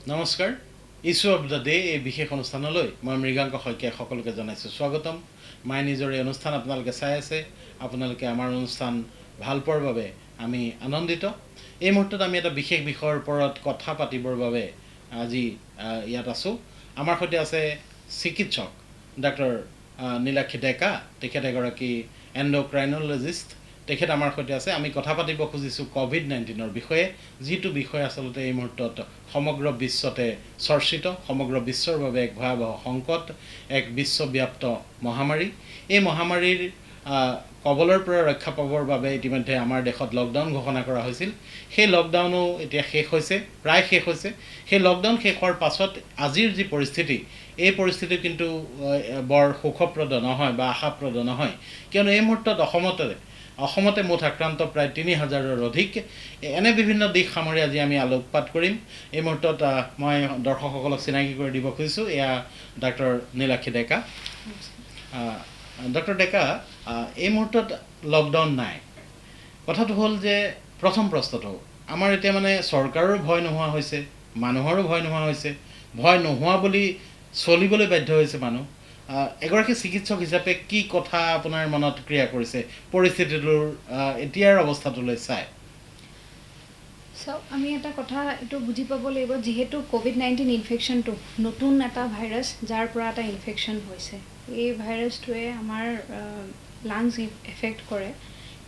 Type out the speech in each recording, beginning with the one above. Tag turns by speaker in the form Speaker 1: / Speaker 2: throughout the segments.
Speaker 1: নমস্কাৰ issue of the day এই বিশেষ অনুষ্ঠানলৈ মই মৃগাংক শইকীয়াই সকলোকে জনাইছোঁ স্বাগতম মাই নিজৰ এই অনুষ্ঠান আপোনালোকে চাই আছে আপোনালোকে আমাৰ অনুষ্ঠান ভাল পোৱাৰ বাবে আমি আনন্দিত এই মুহূৰ্তত আমি এটা বিশেষ বিষয়ৰ ওপৰত কথা পাতিবৰ বাবে আজি ইয়াত আছোঁ আমাৰ সৈতে আছে চিকিৎসক ডক্টৰ নীলাক্ষী ডেকা তেখেত এগৰাকী এণ্ডক্ৰাইনলজিষ্ট তেখেত আমাৰ সৈতে আছে আমি কথা পাতিব খুজিছোঁ কোভিড-19ৰ বিষয়ে যিটো বিষয় আচলতে এই মুহূৰ্তত সমগ্ৰ বিশ্বতে চৰ্চিত সমগ্ৰ বিশ্বৰ বাবে এক ভয়াৱহ সংকট এক বিশ্বব্যাপ্ত মহামাৰী এই মহামাৰীৰ কবলৰ পৰা ৰক্ষা পাবৰ বাবে ইতিমধ্যে আমাৰ দেশত লকডাউন ঘোষণা কৰা হৈছিল সেই লকডাউনো এতিয়া শেষ হৈছে প্ৰায় শেষ হৈছে সেই লকডাউন শেষ হোৱাৰ পাছত আজিৰ যি পৰিস্থিতি এই পৰিস্থিতি কিন্তু বৰ সুখপ্ৰদ নহয় বা আশাপ্ৰদ নহয় কিয়নো এই মুহূৰ্তত অসমতে মুঠ আক্ৰান্ত প্ৰায় ৩,০০০ৰ অধিক এনে বিভিন্ন দিশ সামৰি আজি আমি আলোকপাত কৰিম এই মুহূৰ্তত মই দৰ্শকসকলক চিনাকি কৰি দিব খুজিছোঁ এয়া ডক্টৰ নীলাক্ষী ডেকা ডক্টৰ ডেকা এই মুহূৰ্তত লকডাউন নাই কথাটো হ'ল যে প্ৰথম প্ৰশ্নটো আমাৰ এতিয়া মানে চৰকাৰৰ ভয় নোহোৱা হৈছে মানুহৰো ভয় নোহোৱা হৈছে ভয় নোহোৱা বুলি চলিবলৈ বাধ্য হৈছে মানুহ এগৰাকী চিকিৎসক হিচাপে কি কথা আপোনাৰ মনত ক্ৰিয়া কৰিছে পৰিস্থিতিটোৰ এতিয়াৰ অৱস্থাটোলৈ চাই
Speaker 2: আমি এটা কথা এইটো বুজি পাব লাগিব যেহেতু কোভিড-19 ইনফেকশ্যনটো নতুন এটা ভাইৰাছ যাৰ পৰা এটা ইনফেকশ্যন হৈছে এই ভাইৰাছটোৱে আমাৰ লাংছ এফেক্ট কৰে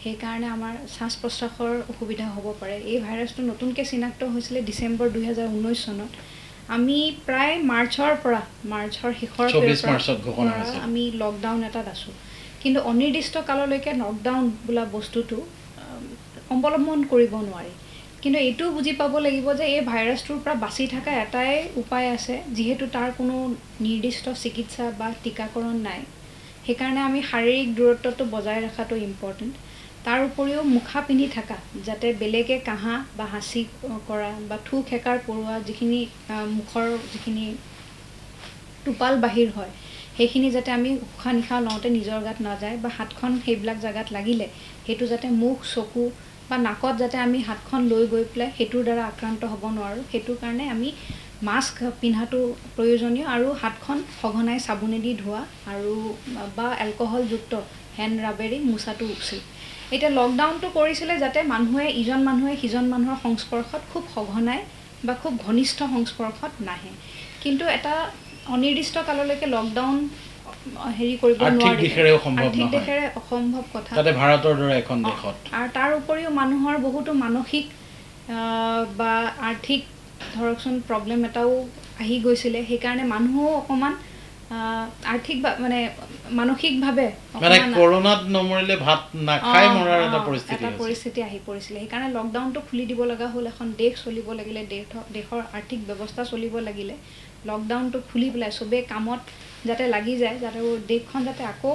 Speaker 2: সেইকাৰণে আমাৰ শ্বাস প্ৰশ্বাসৰ অসুবিধা হ'ব পাৰে এই ভাইৰাছটো নতুনকৈ চিনাক্ত হৈছিলে ডিচেম্বৰ 2019 চনত আমি প্ৰায় মাৰ্চৰ শেষৰ পৰা আমি লকডাউন এটাত আছোঁ কিন্তু অনিৰ্দিষ্ট কাললৈকে লকডাউন বোলা বস্তুটো অৱলম্বন কৰিব নোৱাৰি কিন্তু এইটো বুজি পাব লাগিব যে এই ভাইৰাছটোৰ পৰা বাচি থকা এটাই উপায় আছে যিহেতু তাৰ কোনো নিৰ্দিষ্ট চিকিৎসা বা টীকাকৰণ নাই সেইকাৰণে আমি শাৰীৰিক দূৰত্বটো বজাই ৰখাটো ইম্পৰ্টেণ্ট তাৰ উপৰিও মুখা পিন্ধি থকা যাতে বেলেগে কাহা বা হাঁচি কৰা বা থু খেকাৰ পৰোৱা যিখিনি মুখৰ যিখিনি টোপাল বাহিৰ হয় সেইখিনি যাতে আমি উশাহ নিশাহ লওঁতে নিজৰ গাত নাযায় বা হাতখন সেইবিলাক জেগাত লাগিলে সেইটো যাতে মুখ চকু বা নাকত যাতে আমি হাতখন লৈ গৈ পেলাই সেইটোৰ দ্বাৰা আক্ৰান্ত হ'ব নোৱাৰোঁ সেইটো কাৰণে আমি মাস্ক পিন্ধাটো প্ৰয়োজনীয় আৰু হাতখন সঘনাই চাবোনেদি ধোৱা আৰু বা এলকহলযুক্ত হেণ্ড ৰাবেৰে মোচাটো উচিত এতিয়া লকডাউনটো কৰিছিলে যাতে ইজন মানুহে সিজন মানুহৰ সংস্পৰ্শত খুব সঘনাই বা খুব ঘনিষ্ঠ সংস্পৰ্শত নাহে কিন্তু এটা অনিৰ্দিষ্ট কাললৈকে লকডাউন কৰিব নোৱাৰি আৰ্থিক দিশেৰে অসম্ভৱ কথা
Speaker 1: তাতে ভাৰতৰ দৰে এখন দেশত
Speaker 2: আৰু তাৰ উপৰিও মানুহৰ বহুতো মানসিক বা আৰ্থিক ধৰকচোন প্ৰব্লেম এটাও আহি গৈছিলে সেইকাৰণে মানুহো অকণমান আৰ্থিক মানে মানসিকভাৱে
Speaker 1: কৰোনাত নমৰিলে ভাত নাখাই মৰাৰ এটা
Speaker 2: পৰিস্থিতি আহি পৰিছিলে সেইকাৰণে লকডাউনটো খুলি দিব লগা হ'ল এখন দেশ চলিব লাগিলে দেশৰ আৰ্থিক ব্যৱস্থা চলিব লাগিলে লকডাউনটো খুলি পেলাই চবেই কামত যাতে লাগি যায় যাতে দেশখন যাতে আকৌ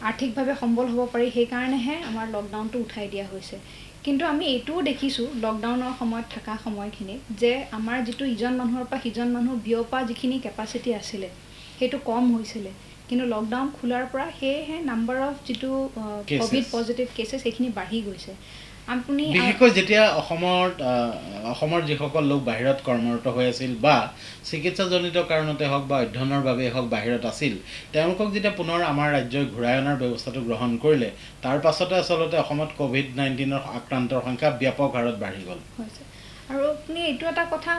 Speaker 2: আৰ্থিকভাৱে সম্বল হ'ব পাৰি সেইকাৰণেহে আমাৰ লকডাউনটো উঠাই দিয়া হৈছে কিন্তু আমি এইটোও দেখিছোঁ লকডাউনৰ সময়ত থকা সময়খিনিত যে আমাৰ যিটো ইজন মানুহৰ পৰা সিজন মানুহ বিয়পা যিখিনি কেপাচিটি আছিলে সেইটো কম হৈছিলে কিন্তু লকডাউন খোলাৰ পৰা সেয়েহে নাম্বাৰ অফ যিটো কোভিড পজিটিভ কেছেছ সেইখিনি বাঢ়ি গৈছে আপুনি
Speaker 1: বিশেষকৈ যেতিয়া অসমৰ যিসকল লোক বাহিৰত কৰ্মৰত হৈ আছিল বা চিকিৎসাজনিত কাৰণতে হওক বা অধ্যয়নৰ বাবে হওক বাহিৰত আছিল তেওঁলোকক যেতিয়া পুনৰ আমাৰ ৰাজ্যই ঘূৰাই অনাৰ ব্যৱস্থাটো গ্ৰহণ কৰিলে তাৰ পাছতে আচলতে অসমত কোভিড-19ৰ আক্ৰান্তৰ সংখ্যা ব্যাপক হাৰত বাঢ়ি গ'ল
Speaker 2: আৰু আপুনি এইটো এটা কথা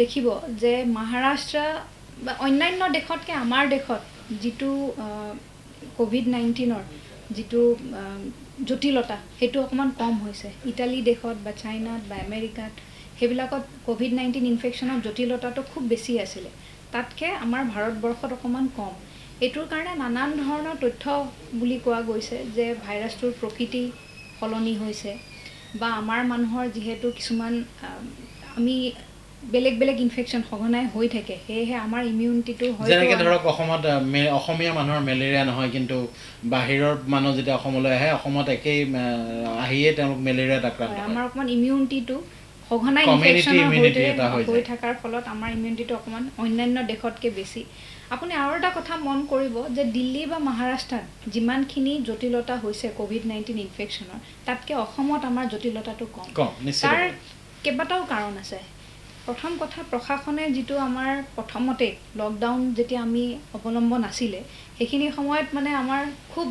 Speaker 2: দেখিব যে মহাৰাষ্ট্ৰ বা অন্যান্য দেশতকৈ আমাৰ দেশত যিটো কোভিড-19ৰ যিটো জটিলতা সেইটো অকণমান কম হৈছে ইটালী দেশত বা চাইনাত বা আমেৰিকাত সেইবিলাকত কোভিড-19 ইনফেকশ্যনৰ জটিলতাটো খুব বেছি আছিলে তাতকৈ আমাৰ ভাৰতবৰ্ষত অকণমান কম এইটোৰ কাৰণে নানান ধৰণৰ তথ্য বুলি কোৱা গৈছে যে ভাইৰাছটোৰ প্ৰকৃতি সলনি হৈছে বা আমাৰ মানুহৰ যিহেতু কিছুমান আমি বেলেগ বেলেগ ইনফেকশ্যন সঘনাই হৈ থাকে সেয়েহে আমাৰ ইমিউনিটিটো
Speaker 1: যেনেকৈ ধৰক অসমত অসমীয়া মানুহৰ মেলেৰিয়া নহয় কিন্তু বাহিৰৰ মানুহ যেতিয়া অসমলৈ আহে অসমত একেই আহিয়ে তেওঁলোক মেলেৰিয়াত আক্ৰান্ত হয়
Speaker 2: আমাৰ অকণমান ইমিউনিটিটো সঘনাই হৈ থকাৰ ফলত আমাৰ ইমিউনিটিটো অকণমান অন্যান্য দেশতকৈ বেছি আপুনি আৰু এটা কথা মন কৰিব যে দিল্লী বা মহাৰাষ্ট্ৰত যিমানখিনি জটিলতা হৈছে কোভিড-19 ইনফেকশ্যনৰ তাতকৈ অসমত আমাৰ জটিলতাটো কম তাৰ কেইবাটাও কাৰণ আছে প্ৰথম কথা প্ৰশাসনে যিটো আমাৰ প্ৰথমতে লকডাউন যেতিয়া আমি অৱলম্বন আছিলে সেইখিনি সময়ত মানে আমাৰ খুব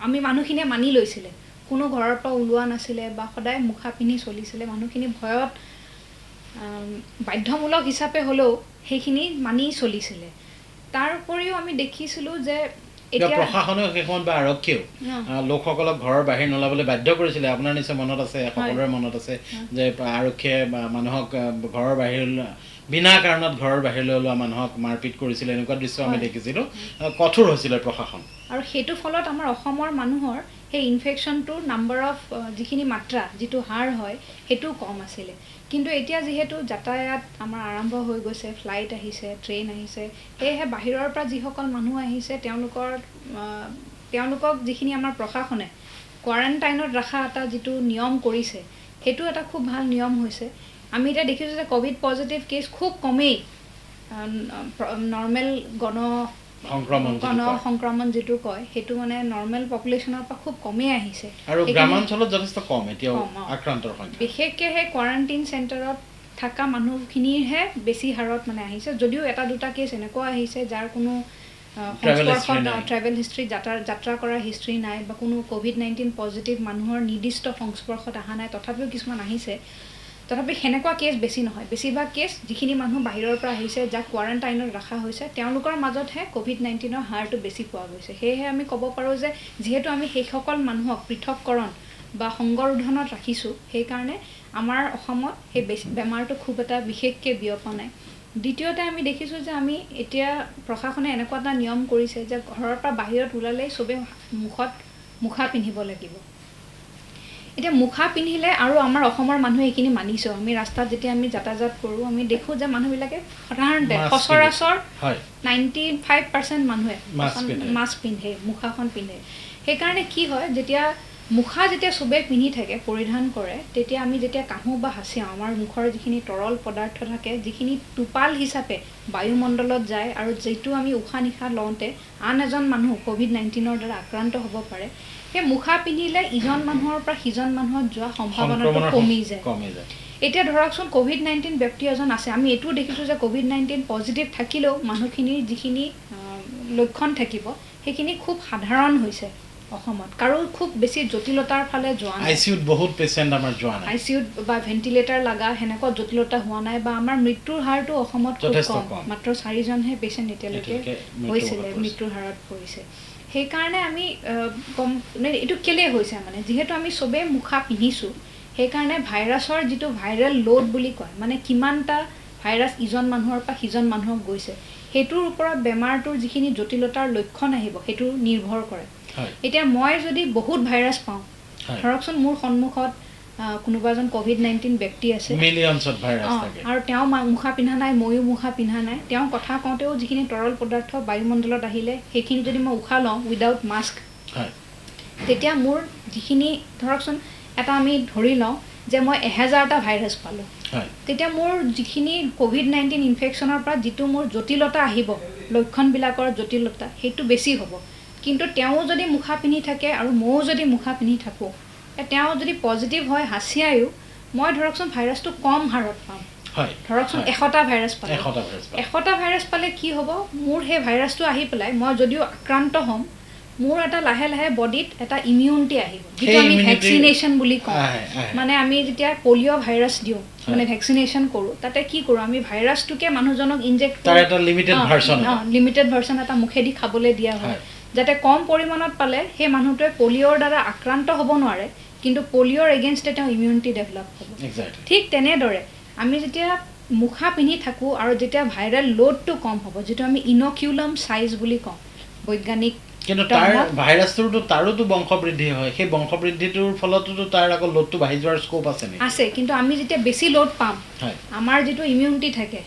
Speaker 2: আমি মানুহখিনিয়ে মানি লৈছিলে কোনো ঘৰৰ পৰা ওলোৱা নাছিলে বা সদায় মুখা পিন্ধি চলিছিলে মানুহখিনি ভয়ত বাধ্যমূলক হিচাপে হ'লেও সেইখিনি মানি চলিছিলে তাৰ উপৰিও আমি দেখিছিলোঁ যে
Speaker 1: এতিয়া প্ৰশাসনেও সেই সময়ত বা আৰক্ষীও লোকসকলক ঘৰৰ বাহিৰ নোলাবলৈ বাধ্য কৰিছিলে আপোনাৰ নিশ্চয় মনত আছে সকলোৰে মনত আছে যে আৰক্ষীয়ে মানুহক ঘৰৰ বাহিৰ বিনা কাৰণত ঘৰৰ বাহিৰলৈ ওলোৱা মানুহক মাৰপিট কৰিছিলে এনেকুৱা দৃশ্য আমি দেখিছিলোঁ কঠোৰ হৈছিলে প্ৰশাসন
Speaker 2: আৰু সেইটো ফলত আমাৰ অসমৰ মানুহৰ সেই ইনফেকশ্যনটোৰ নাম্বাৰ অফ যিখিনি মাত্ৰা যিটো হাৰ হয় সেইটো কম আছিলে কিন্তু এতিয়া যিহেতু যাতায়াত আমাৰ আৰম্ভ হৈ গৈছে ফ্লাইট আহিছে ট্ৰেইন আহিছে সেয়েহে বাহিৰৰ পৰা যিসকল মানুহ আহিছে তেওঁলোকক যিখিনি আমাৰ প্ৰশাসনে কোৱাৰেণ্টাইনত ৰখা এটা যিটো নিয়ম কৰিছে সেইটো এটা খুব ভাল নিয়ম হৈছে আমি এতিয়া দেখিছোঁ যে ক'ভিড পজিটিভ কেছ খুব কমেই নৰ্মেল সংক্ৰমণ যিটো কয় সেইটো মানে নৰ্মেল পপুলেশ্যনৰ পৰা খুব কমেই আহিছে
Speaker 1: আৰু গ্ৰামাঞ্চলত যথেষ্ট কম এতিয়াও আক্ৰান্তৰ সংখ্যা
Speaker 2: বিশেষকৈ সেই কোৱাৰেণ্টাইন চেণ্টাৰত থকা মানুহখিনিৰহে বেছি হাৰত মানে আহিছে যদিও এটা দুটা কেছ এনেকুৱা আহিছে যাৰ কোনো ট্ৰেভেল হিষ্ট্ৰী যাত্ৰা কৰাৰ হিষ্ট্ৰী নাই বা কোনো COVID-19 পজিটিভ মানুহৰ নিৰ্দিষ্ট সংস্পৰ্শত অহা নাই তথাপিও কিছুমান আহিছে তথাপি সেনেকুৱা কেছ বেছি নহয় বেছিভাগ কেছ যিখিনি মানুহ বাহিৰৰ পৰা আহিছে যাক কোৱাৰেণ্টাইনত ৰখা হৈছে তেওঁলোকৰ মাজতহে COVID-19ৰ হাৰটো বেছি পোৱা গৈছে সেয়েহে আমি ক'ব পাৰোঁ যে যিহেতু আমি সেইসকল মানুহক পৃথককৰণ বা সংগৰোধনত ৰাখিছোঁ সেইকাৰণে আমাৰ অসমত সেই বেমাৰটো খুব এটা বিশেষকৈ বিয়পা নাই দ্বিতীয়তে আমি দেখিছোঁ যে আমি এতিয়া প্ৰশাসনে এনেকুৱা এটা নিয়ম কৰিছে যে ঘৰৰ পৰা বাহিৰত ওলালেই চবেই মুখা পিন্ধিব লাগিব এতিয়া মুখা পিন্ধিলে আৰু আমাৰ অসমৰ মানুহে এইখিনি মানিছোঁ আমি ৰাস্তাত যেতিয়া আমি যাতায়াত কৰোঁ আমি দেখোঁ যে মানুহবিলাকে সাধাৰণতে সচৰাচৰ 95% মানুহে মাস্ক পিন্ধে মুখাখন পিন্ধে সেইকাৰণে কি হয় যেতিয়া মুখা যেতিয়া চবেই পিন্ধি থাকে পৰিধান কৰে তেতিয়া আমি যেতিয়া কাহোঁ বা হাঁচিয়াওঁ আমাৰ মুখৰ যিখিনি তৰল পদাৰ্থ থাকে যিখিনি টোপাল হিচাপে বায়ুমণ্ডলত যায় আৰু যিটো আমি উশাহ নিশাহ লওঁতে আন এজন মানুহ COVID-19ৰ দ্বাৰা আক্ৰান্ত হ'ব পাৰে সেই মুখা পিন্ধিলে ইজন মানুহৰ পৰা সিজন মানুহত যোৱা সম্ভাৱনাটো কমি যায় এতিয়া ধৰকচোন COVID-19 ব্যক্তি এজন আছে আমি এইটোও দেখিছোঁ যে COVID-19 পজিটিভ থাকিলেও মানুহখিনিৰ যিখিনি লক্ষণ থাকিব সেইখিনি খুব সাধাৰণ হৈছে অসমত কাৰো খুব বেছি জটিলতাৰ ফালে যোৱা নাই
Speaker 1: আইসিউত বহুত পেশেন্ট আমাৰ যোৱা নাই
Speaker 2: আইসিউত বা ভেন্টিলেটৰ লাগা হেনেকুৱা জটিলতা হোৱা নাই বা আমাৰ মৃত্যুৰ হাৰটো অসমত খুব কম মাত্ৰ 4 জনহে পেশেন্ট এতিয়ালৈকে হৈছিলে মৃত্যুৰ হাৰত পৰিছে সেইকাৰণে আমি এইটো কেলে হৈছে মানে যিহেতু আমি সবে মুখা পিন্ধিছোঁ সেইকাৰণে ভাইৰাছৰ যিটো ভাইৰেল লোড বুলি কয় মানে কিমানটা ভাইৰাছ ইজন মানুহৰ পৰা সিজন মানুহক গৈছে হেতুৰ ওপৰত বেমাৰটোৰ যিখিনি জটিলতাৰ লক্ষণ আহিব হেতু নিৰ্ভৰ কৰে এতিয়া মই যদি বহুত ভাইৰাছ পাওঁ ধৰকচোন মোৰ সন্মুখত কোনোবা এজন COVID-19 ব্যক্তি আছে
Speaker 1: মিলিয়নছত ভাইৰাছ থাকে
Speaker 2: আৰু তেওঁ মুখা পিন্ধা নাই ময়ো মুখা পিন্ধা নাই তেওঁ কথা কওঁতেও যিখিনি তৰল পদাৰ্থ বায়ুমণ্ডলত আহিলে সেইখিনি যদি মই উশাহ লওঁ উইদাউট মাস্ক তেতিয়া মোৰ যিখিনি ধৰকচোন এটা আমি ধৰি লওঁ যে মই 1000টা ভাইৰাছ পালোঁ তেতিয়া মোৰ যিখিনি COVID-19 ইনফেকশ্যনৰ পৰা যিটো মোৰ জটিলতা আহিব লক্ষণবিলাকৰ জটিলতা সেইটো বেছি হ'ব কিন্তু তেওঁ যদি মুখা পিন্ধি থাকে আৰু ময়ো যদি মুখা পিন্ধি থাকোঁ তেওঁ যদি পজিটিভ হয় হাঁচিয়ায়ো মই ধৰকচোন ভাইৰাছটো কম হাৰত পাম ধৰকচোন 100টা ভাইৰাছ পালে 100টা ভাইৰাছ পালে কি হ'ব মোৰ সেই ভাইৰাছটো আহি পেলাই মই যদিও আক্ৰান্ত হ'ম মোৰ এটা লাহে লাহে বডিত এটা ইমিউনিটি আহিব যেটো আমি ভ্যাকসিনেশন বুলি কওঁ মানে আমি যেতিয়া পলিও ভাইৰাছ দিওঁ মানে ভ্যাকসিনেশন কৰো তাতে কি কৰো আমি ভাইৰাছটোকে মানুহজনক ইনজেক্ট
Speaker 1: তাৰ এটা লিমিটেড ভাৰ্সন
Speaker 2: এটা মুখেদি খাবলৈ দিয়া হয় যাতে কম পৰিমাণত পালে সেই মানুহটোৱে পলিওৰ দ্বাৰা আক্ৰান্ত হ'ব নোৱাৰে কিন্তু পলিওৰ এগেইনষ্ট এটা ইমিউনিটি ডেভেলপ হ'ব ঠিক তেনেদৰে আমি যেতিয়া মুখা পিন্ধি থাকো আৰু যেতিয়া ভাইৰাল লোডটো কম হ'ব যেটো আমি ইনকিউলাম সাইজ বুলি কওঁ বৈজ্ঞানিক
Speaker 1: কিন্তু তাৰ ভাইৰাছটোৰ তাৰোটো বংশবৃদ্ধি হয় সেই বংশবৃদ্ধিটোৰ ফলতটো তাৰ আকৌ লোডটো বাঢ়ি যোৱাৰ স্কোপ আছে নে
Speaker 2: আছে কিন্তু আমি যেতিয়া বেছি লোড পাম আমাৰ যেটো ইমিউনিটি থাকে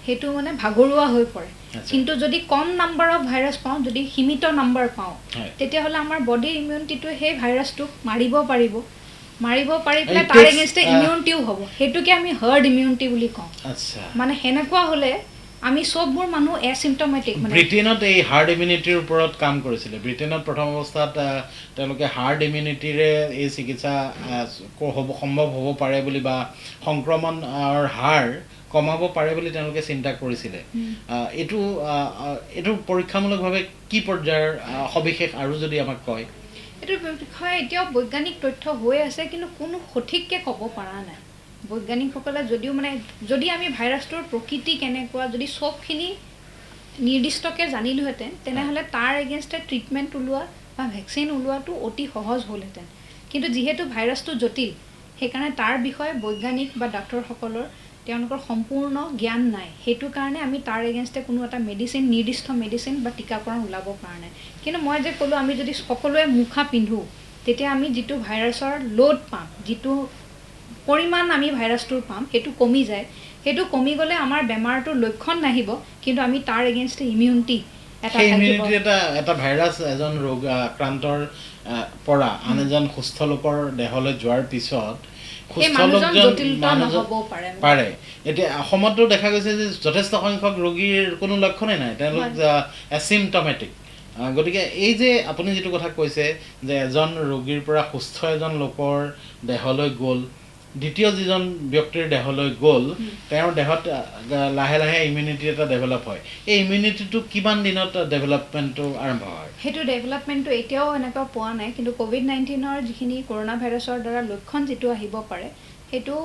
Speaker 2: হেতু মানে ভাগৰুৱা হৈ পৰে কিন্তু যদি কম নাম্বাৰ অফ ভাইৰাছ পাওঁ যদি সীমিত নাম্বাৰ পাওঁ তেতিয়া হলে আমাৰ বডিৰ ইমিউনিটিটো সেই ভাইৰাছটোক মাৰিব পাৰি পেলাই তাৰ এগেইনষ্টে ইমিউনিটিও হ'ব হেতুকে আমি হাৰ্ড ইমিউনিটি বুলি কওঁ
Speaker 1: আচ্ছা
Speaker 2: মানে হেনেকুৱা হলে আমি চববোৰ মানুহ এচিম্পটমেটিক মানে
Speaker 1: ব্ৰিটেইনত এই হাৰ্ড ইমিউনিটিৰ ওপৰত কাম কৰিছিলে ব্ৰিটেইনত প্ৰথম অৱস্থাত তেওঁলোকে হাৰ্ড ইমিউনিটিৰে এই চিকিৎসা সম্ভৱ হ'ব পাৰে বুলি বা সংক্ৰমণৰ হাৰ কমাব পাৰে বুলি তেওঁলোকে চিন্তা কৰিছিলে এইটো এইটো পৰীক্ষামূলকভাৱে কি পৰ্যায়ৰ সবিশেষ আৰু যদি আমাক কয়
Speaker 2: এইটোৰ বিষয়ে এতিয়াও বৈজ্ঞানিক তথ্য হৈ আছে কিন্তু কোনো সঠিককৈ ক'ব পৰা নাই বৈজ্ঞানিকসকলে যদিও মানে যদি আমি ভাইৰাছটোৰ প্ৰকৃতি কেনেকুৱা যদি চবখিনি নিৰ্দিষ্টকৈ জানিলোহেঁতেন তেনেহ'লে তাৰ এগেইনষ্টে ট্ৰিটমেণ্ট ওলোৱা বা ভেকচিন ওলোৱাটো অতি সহজ হ'লহেঁতেন কিন্তু যিহেতু ভাইৰাছটো জটিল সেইকাৰণে তাৰ বিষয়ে বৈজ্ঞানিক বা ডাক্তৰসকলৰ তেওঁলোকৰ সম্পূৰ্ণ জ্ঞান নাই সেইটো কাৰণে আমি তাৰ এগেইনষ্টে কোনো এটা মেডিচিন নিৰ্দিষ্ট মেডিচিন বা টীকাকৰণ ওলাব পৰা নাই কিন্তু মই যে ক'লোঁ আমি যদি সকলোৱে মুখা পিন্ধোঁ তেতিয়া আমি যিটো ভাইৰাছৰ ল'ড পাম যিটো পৰিমাণ আমি ভাইৰাছটোৰ পাম সেইটো কমি যায় সেইটো কমি গ'লে আমাৰ বেমাৰটোৰ লক্ষণ নাহিব কিন্তু আমি তাৰ এগেইনষ্টে ইমিউনিটি
Speaker 1: এটা ভাইৰাছ এজন ৰোগ আক্ৰান্তৰ পৰা আন এজন সুস্থ লোকৰ দেহলৈ যোৱাৰ পিছত পাৰে এতিয়া অসমতো দেখা গৈছে যে যথেষ্ট সংখ্যক ৰোগীৰ কোনো লক্ষণেই নাই তেওঁলোক এচিম্পটমেটিক গতিকে এই যে আপুনি যিটো কথা কৈছে যে এজন ৰোগীৰ পৰা সুস্থ এজন লোকৰ দেহলৈ গ'ল দ্বিতীয় যিজন ব্যক্তিৰ দেহলৈ গ'ল তেওঁৰ দেহত লাহে লাহে ইমিউনিটি এটা ডেভেলপ হয় এই ইমিউনিটিটো কিমান দিনত ডেভেলপমেণ্টটো আৰম্ভ হয়
Speaker 2: সেইটো ডেভেলপমেণ্টটো এতিয়াও এনেকুৱা পোৱা নাই কিন্তু ক'ভিড-19ৰ যিখিনি কৰোণা ভাইৰাছৰ দ্বাৰা লক্ষণ যিটো আহিব পাৰে সেইটো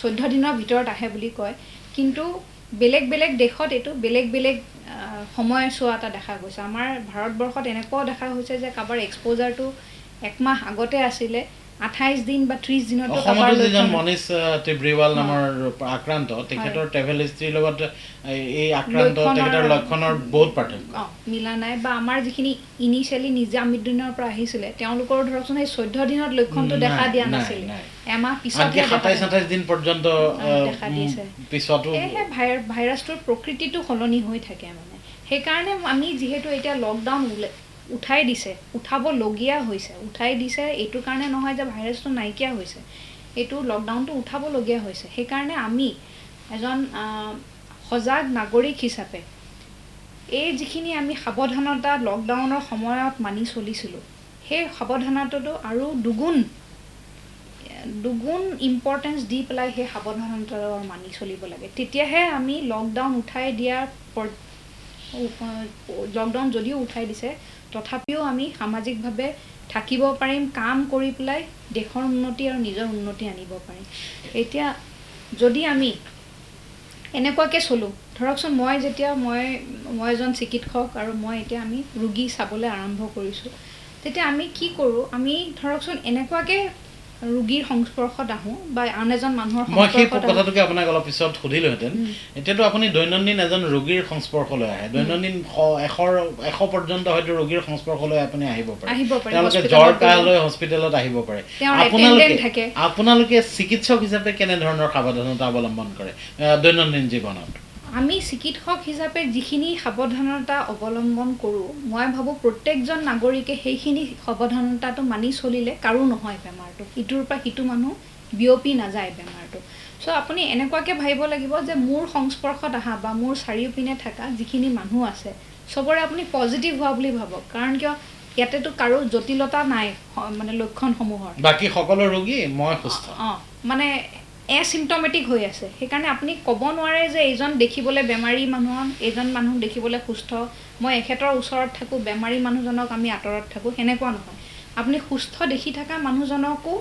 Speaker 2: 14 দিনৰ ভিতৰত আহে বুলি কয় কিন্তু বেলেগ বেলেগ দেশত এইটো বেলেগ বেলেগ সময়ছোৱা এটা দেখা গৈছে আমাৰ ভাৰতবৰ্ষত এনেকুৱাও দেখা হৈছে যে কাৰোবাৰ এক্সপ'জাৰটো একমাহ আগতে আছিলে 28 দিন বা 30 দিনতো
Speaker 1: অসমতো যিজন মনীষ টিব্ৰিৱাল নামৰ আক্ৰান্ত তেখেতৰ ট্ৰেভেল হিষ্ট্ৰীৰ লগত এই আক্ৰান্ত তেখেতৰ লক্ষণৰ বহুত পাৰ্থক্য
Speaker 2: মিলা নাই বা আমাৰ যিখিনি ইনিচিয়েলি নিজামুদ্দিনৰ পৰা আহিছিলে তেওঁলোকৰ ধৰকচোন এই 14 দিনত লক্ষণটো দেখা দিয়া নাছিল এমাহ পিছত
Speaker 1: 27-28 দিন পৰ্যন্ত
Speaker 2: দেখা দিছে
Speaker 1: পিছতো
Speaker 2: ভাইৰাছটোৰ প্ৰকৃতিটো সলনি হৈ থাকে মানে সেইকাৰণে আমি যিহেতু এতিয়া লকডাউন উঠাই দিছে উঠাবলগীয়া হৈছে উঠাই দিছে এইটো কাৰণে নহয় যে ভাইৰাছটো নাইকিয়া হৈছে এইটো লকডাউনটো উঠাবলগীয়া হৈছে সেইকাৰণে আমি এজন সজাগ নাগৰিক হিচাপে এই যিখিনি আমি সাৱধানতা লকডাউনৰ সময়ত মানি চলিছিলোঁ সেই সাৱধানতাটো আৰু দুগুণ ইম্পৰ্টেঞ্চ দি পেলাই সেই সাৱধানতা মানি চলিব লাগে তেতিয়াহে আমি লকডাউন উঠাই দিয়াৰ লকডাউন যদিও উঠাই দিছে তথাপিও আমি সামাজিকভাৱে থাকিব পাৰিম কাম কৰি পেলাই দেশৰ উন্নতি আৰু নিজৰ উন্নতি আনিব পাৰিম এতিয়া যদি আমি এনেকুৱাকৈ চলোঁ ধৰকচোন মই এজন চিকিৎসক আৰু মই এতিয়া আমি ৰোগী চাবলৈ আৰম্ভ কৰিছোঁ তেতিয়া আমি কি কৰোঁ আমি ধৰকচোন এনেকুৱাকৈ ৰোগীৰ সংস্পৰ্শত আহোঁ বা আন এজন মানুহৰ
Speaker 1: মই সেই কথাটোকে আপোনাক অলপ পিছত সুধিলোহেঁতেন এতিয়াতো আপুনি দৈনন্দিন এজন ৰোগীৰ সংস্পৰ্শলৈ আহে দৈনন্দিন 100 পৰ্যন্ত হয়তো ৰোগীৰ সংস্পৰ্শলৈ আপুনি আহিব পাৰে তেওঁলোকে জ্বৰ কাহ লৈ হস্পিটেলত আহিব পাৰে আপোনালোকে চিকিৎসক হিচাপে কেনেধৰণৰ সাৱধানতা অৱলম্বন কৰে দৈনন্দিন জীৱনত
Speaker 2: আমি চিকিৎসক হিচাপে যিখিনি সাৱধানতা অৱলম্বন কৰোঁ মই ভাবোঁ প্ৰত্যেকজন নাগৰিকে সেইখিনি সাৱধানতাটো মানি চলিলে কাৰো নহয় বেমাৰটো ইটোৰ পৰা সিটো মানুহ বিয়পি নাযায় বেমাৰটো চ' আপুনি এনেকুৱাকৈ ভাবিব লাগিব যে মোৰ সংস্পৰ্শত অহা বা মোৰ চাৰিওপিনে থকা যিখিনি মানুহ আছে চবৰে আপুনি পজিটিভ হোৱা বুলি ভাবক কাৰণ কিয় ইয়াতেতো কাৰো জটিলতা নাই মানে লক্ষণসমূহৰ
Speaker 1: বাকী সকলো ৰোগী মই সুস্থ
Speaker 2: মানে এচিম্পটমেটিক হৈ আছে সেইকাৰণে আপুনি ক'ব নোৱাৰে যে এইজন দেখিবলৈ বেমাৰী মানুহ এইজন মানুহ দেখিবলৈ সুস্থ মই এখেতৰ ওচৰত থাকোঁ বেমাৰী মানুহজনক আমি আঁতৰত থাকোঁ সেনেকুৱা নহয় আপুনি সুস্থ দেখি থকা মানুহজনকো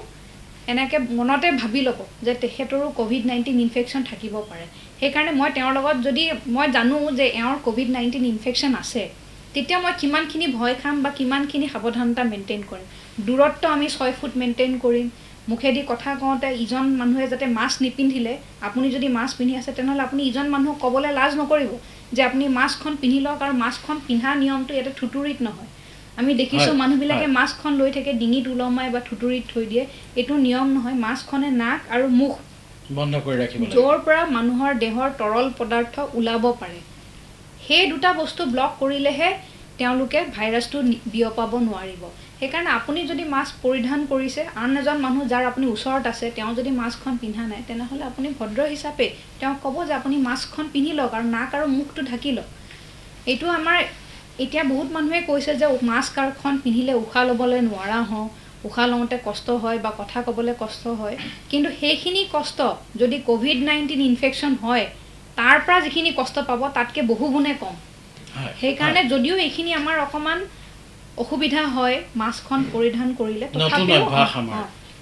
Speaker 2: এনেকৈ মনতে ভাবি ল'ব যে তেখেতৰো ক'ভিড-19 ইনফেকশ্যন থাকিব পাৰে সেইকাৰণে মই তেওঁৰ লগত যদি মই জানো যে এওঁৰ ক'ভিড-19 ইনফেকশ্যন আছে তেতিয়া মই কিমানখিনি ভয় খাম বা কিমানখিনি সাৱধানতা মেইনটেইন কৰিম দূৰত্ব আমি 6 ফুট মেইনটেইন কৰিম মুখেদি কথা কওঁতে ইজন মানুহে যাতে মাস্ক নিপিন্ধিলে আপুনি যদি মাস্ক পিন্ধি আছে তেনেহ'লে আপুনি ইজন মানুহক ক'বলৈ লাজ নকৰিব যে আপুনি মাস্কখন পিন্ধি লওক আৰু মাস্কখন পিন্ধা নিয়মটো ইয়াতে থুতুৰিত নহয় আমি দেখিছোঁ মানুহবিলাকে মাস্কখন লৈ থাকে ডিঙিত ওলমাই বা থুতুৰিত থৈ দিয়ে এইটো নিয়ম নহয় মাস্কখনে নাক আৰু মুখ
Speaker 1: বন্ধ কৰি ৰাখিব লাগে
Speaker 2: য'ৰ পৰা মানুহৰ দেহৰ তৰল পদাৰ্থ ওলাব পাৰে সেই দুটা বস্তু ব্লক কৰিলেহে তেওঁলোকে ভাইৰাছটো বিয়পাব নোৱাৰিব সেইকাৰণে আপুনি যদি মাস্ক পৰিধান কৰিছে, আন এজন মানুহ যাৰ আপুনি ওচৰত আছে তেওঁ যদি মাস্কখন পিন্ধা নাই, তেনেহ'লে আপুনি ভদ্ৰ হিচাপে তেওঁক ক'ব যে আপুনি মাস্কখন পিন্ধি লওক আৰু নাক আৰু মুখটো ঢাকি লওক। এইটো আমাৰ এতিয়া বহুত মানুহে কৈছে যে মাস্কখন পিন্ধিলে উশাহ ল'বলৈ নোৱাৰা হওঁ, উশাহ লওঁতে কষ্ট হয় বা কথা ক'বলৈ কষ্ট হয়, কিন্তু সেইখিনি কষ্ট যদি COVID-19 ইনফেকশ্যন হয় তাৰ পৰা যিখিনি কষ্ট পাব তাতকৈ বহু গুণে কম। সেইকাৰণে যদিও এইখিনি আমাৰ অকণমান অসুবিধা হয় মাস্কখন পৰিধান কৰিলে,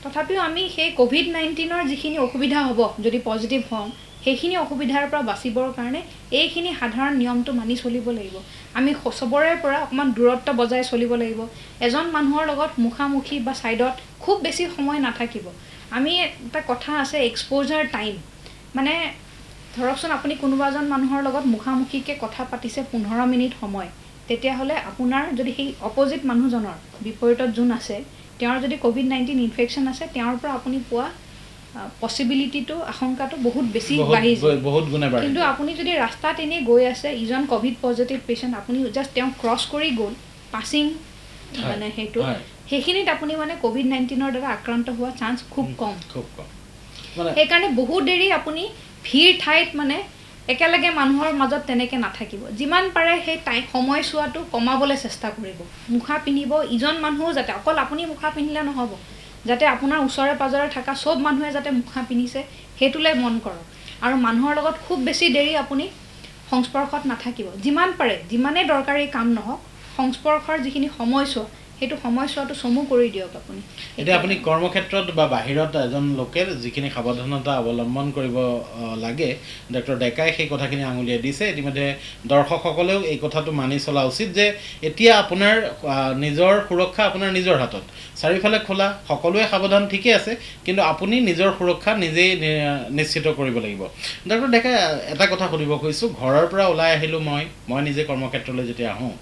Speaker 2: তথাপিও আমি সেই COVID-19ৰ যিখিনি অসুবিধা হ'ব যদি পজিটিভ হওঁ, সেইখিনি অসুবিধাৰ পৰা বাচিবৰ কাৰণে এইখিনি সাধাৰণ নিয়মটো মানি চলিব লাগিব। আমি চবৰে পৰা অকণমান দূৰত্ব বজাই চলিব লাগিব। এজন মানুহৰ লগত মুখামুখি বা ছাইডত খুব বেছি সময় নাথাকিব। আমি এটা কথা আছে এক্সপ'জাৰ টাইম, মানে ধৰকচোন আপুনি কোনোবা এজন মানুহৰ লগত মুখামুখিকৈ কথা পাতিছে 15 মিনিট সময়, তেতিয়াহ'লে আপোনাৰ যদি সেই অপজিট মানুহজনৰ বিপৰীতত যোন আছে তেওঁৰ যদি COVID-19 ইনফেকশ্যন আছে, তেওঁৰ পৰা আপুনি পোৱা পচিবিলিটিটো, আশংকাটো বহুত বেছি বাঢ়ি যায়। কিন্তু আপুনি যদি ৰাস্তাত এনেই গৈ আছে, ইজন ক'ভিড পজিটিভ পেচেণ্ট, আপুনি জাষ্ট তেওঁ ক্ৰছ কৰি গ'ল, পাছিং মানে সেইখিনিত আপুনি মানে COVID-19ৰ দ্বাৰা আক্ৰান্ত হোৱা চান্স খুব কম। সেইকাৰণে বহুত দেৰি আপুনি ভিৰ ঠাইত মানে একেলগে মানুহৰ মাজত তেনেকৈ নাথাকিব। যিমান পাৰে সেই সময়ছোৱাটো কমাবলৈ চেষ্টা কৰিব। মুখা পিন্ধিব, ইজন মানুহো যাতে, অকল আপুনি মুখা পিন্ধিলে নহ'ব, যাতে আপোনাৰ ওচৰে পাজৰে থকা চব মানুহে যাতে মুখা পিন্ধিছে সেইটোলৈ মন কৰক। আৰু মানুহৰ লগত খুব বেছি দেৰি আপুনি সংস্পৰ্শত নাথাকিব। যিমান পাৰে, যিমানেই দৰকাৰী কাম নহওক, সংস্পৰ্শৰ যিখিনি সময়ছোৱা সেইটো সময়ছোৱাটো চমু কৰি দিয়ক আপুনি।
Speaker 1: এতিয়া আপুনি কৰ্মক্ষেত্ৰত বা বাহিৰত এজন লোকে যিখিনি সাৱধানতা অৱলম্বন কৰিব লাগে, ডক্টৰ ডেকাই সেই কথাখিনি আঙুলিয়াই দিছে। ইতিমধ্যে দৰ্শকসকলেও এই কথাটো মানি চলা উচিত যে এতিয়া আপোনাৰ নিজৰ সুৰক্ষা আপোনাৰ নিজৰ হাতত। চাৰিওফালে খোলা, সকলোৱে সাৱধান, ঠিকেই আছে, কিন্তু আপুনি নিজৰ সুৰক্ষা নিজেই নিশ্চিত কৰিব লাগিব। ডক্টৰ ডেকাই এটা কথা সুধিব খুজিছোঁ, ঘৰৰ পৰা ওলাই আহিলোঁ মই নিজে কৰ্মক্ষেত্ৰলৈ যেতিয়া আহোঁ,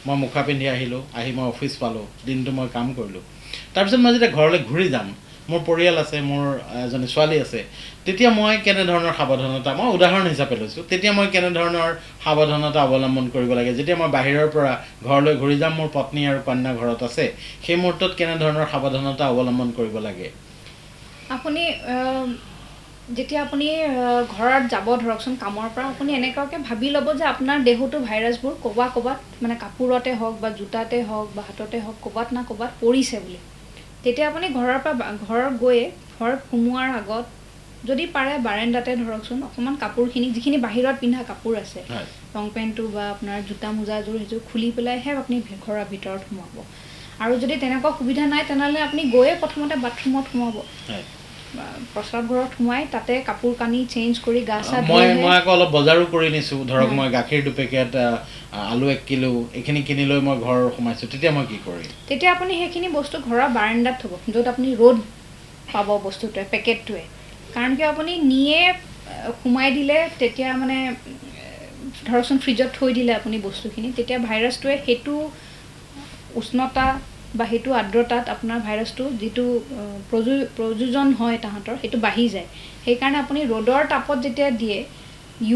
Speaker 1: মই মুখা পিন্ধি আহিলোঁ, আহি মই অফিচ পালোঁ, দিনটো মই কাম কৰিলোঁ। তাৰপিছত মই যেতিয়া ঘৰলৈ ঘূৰি যাম, মোৰ পৰিয়াল আছে, মোৰ এজনী ছোৱালী আছে, তেতিয়া মই কেনেধৰণৰ সাৱধানতা, মই উদাহৰণ হিচাপে লৈছোঁ, তেতিয়া মই কেনেধৰণৰ সাৱধানতা অৱলম্বন কৰিব লাগে? যেতিয়া মই বাহিৰৰ পৰা ঘৰলৈ ঘূৰি যাম, মোৰ পত্নী আৰু কন্যা ঘৰত আছে, সেই মুহূৰ্তত কেনেধৰণৰ সাৱধানতা অৱলম্বন কৰিব লাগে?
Speaker 2: আপুনি যেতিয়া আপুনি ঘৰত যাব ধৰকচোন কামৰ পৰা, আপুনি এনেকুৱাকৈ ভাবি ল'ব যে আপোনাৰ দেহতো ভাইৰাছবোৰ ক'ৰবাত মানে কাপোৰতে হওক বা জোতাতে হওক বা হাততে হওক ক'ৰবাত না ক'ৰবাত পৰিছে বুলি। তেতিয়া আপুনি ঘৰত গৈয়ে ঘৰত সোমোৱাৰ আগত যদি পাৰে বাৰাণ্ডাতে ধৰকচোন অকণমান কাপোৰখিনি, যিখিনি বাহিৰত পিন্ধা কাপোৰ আছে, লং পেণ্টটো বা আপোনাৰ জোতা মোজাযোৰ, সেইযোৰ খুলি পেলাইহে আপুনি ঘৰৰ ভিতৰত সোমাব। আৰু যদি তেনেকুৱা সুবিধা নাই, তেনেহ'লে আপুনি গৈয়ে প্ৰথমতে বাথৰুমত সোমাব, প্ৰস্ৰাৱঘৰত সোমাই তাতে কাপোৰ কানি চেঞ্জ কৰি গা চা ধুই।
Speaker 1: মই আকৌ অলপ বজাৰো কৰি নিছোঁ, ধৰক মই গাখীৰ 2 পেকেট, আলু 1 কিলো, এইখিনি কিনি লৈ মই ঘৰ সোমাইছোঁ, তেতিয়া মই কি কৰিম?
Speaker 2: তেতিয়া আপুনি সেইখিনি বস্তু ঘৰৰ বাৰাণ্ডাত থ'ব, য'ত আপুনি ৰ'দ পাব বস্তুটোৱে, পেকেটটোৱে। কাৰণ কিয়, আপুনি নিয়ে সোমাই দিলে তেতিয়া মানে ধৰকচোন ফ্ৰিজত থৈ দিলে আপুনি বস্তুখিনি, তেতিয়া ভাইৰাছটোৱে সেইটো উষ্ণতা বা সেইটো আৰ্দ্ৰতাত আপোনাৰ ভাইৰাছটো যিটো প্ৰযোজন হয় তাহাঁতৰ, সেইটো বাঢ়ি যায়। সেইকাৰণে আপুনি ৰ'দৰ তাপত যেতিয়া দিয়ে,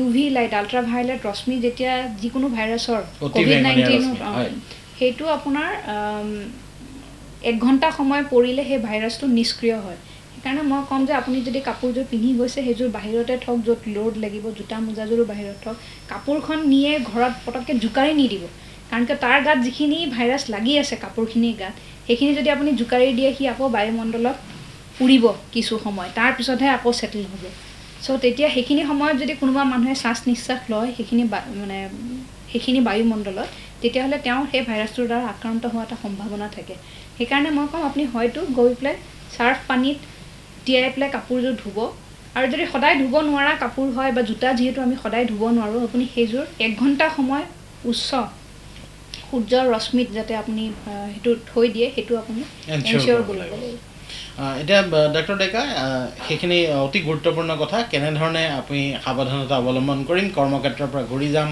Speaker 2: UV লাইট, আল্ট্ৰাভায়লেট ৰশ্মি, যেতিয়া যিকোনো ভাইৰাছৰ COVID-19 সেইটো আপোনাৰ 1 ঘণ্টা সময় পৰিলে সেই ভাইৰাছটো নিষ্ক্ৰিয় হয়। সেইকাৰণে মই ক'ম যে আপুনি যদি কাপোৰযোৰ পিন্ধি গৈছে সেইযোৰ বাহিৰতে থওক, য'ত ৰ'দ লাগিব, জোতা মোজাযোৰো বাহিৰত থওক। কাপোৰখন নিয়ে ঘৰত পটককৈ জোকাৰি নিদিব, কাৰণ কিয় তাৰ গাত যিখিনি ভাইৰাছ লাগি আছে কাপোৰখিনিৰ গাত, সেইখিনি যদি আপুনি জোকাৰি দিয়ে, সি আকৌ বায়ুমণ্ডলত উৰিব কিছু সময়, তাৰপিছতহে আকৌ ছেটেল হ'ব। চ' তেতিয়া সেইখিনি সময়ত যদি কোনোবা মানুহে শ্বাস নিশ্বাস লয় সেইখিনি বায়ুমণ্ডলত, তেতিয়াহ'লে তেওঁ সেই ভাইৰাছটোৰ দ্বাৰা আক্ৰান্ত হোৱা এটা সম্ভাৱনা থাকে। সেইকাৰণে মই ক'ম আপুনি হয়তো গৈ পেলাই চাৰ্ফ পানীত তিয়াই পেলাই কাপোৰযোৰ ধুব। আৰু যদি সদায় ধুব নোৱাৰা কাপোৰ হয় বা জোতা যিহেতু আমি সদায় ধুব নোৱাৰোঁ, আপুনি সেইযোৰ 1 ঘণ্টা সময় উচ্চ সূৰ্যৰ ৰশ্মিত যাতে আপুনি সেইটো থৈ দিয়ে, সেইটো আপুনি এনচিয়ৰ কৰিব লাগিব।
Speaker 1: এতিয়া ডক্টৰ ডেকা সেইখিনি অতি গুৰুত্বপূৰ্ণ কথা কেনেধৰণে আমি সাৱধানতা অৱলম্বন কৰিম কৰ্মক্ষেত্ৰৰ পৰা ঘূৰি যাম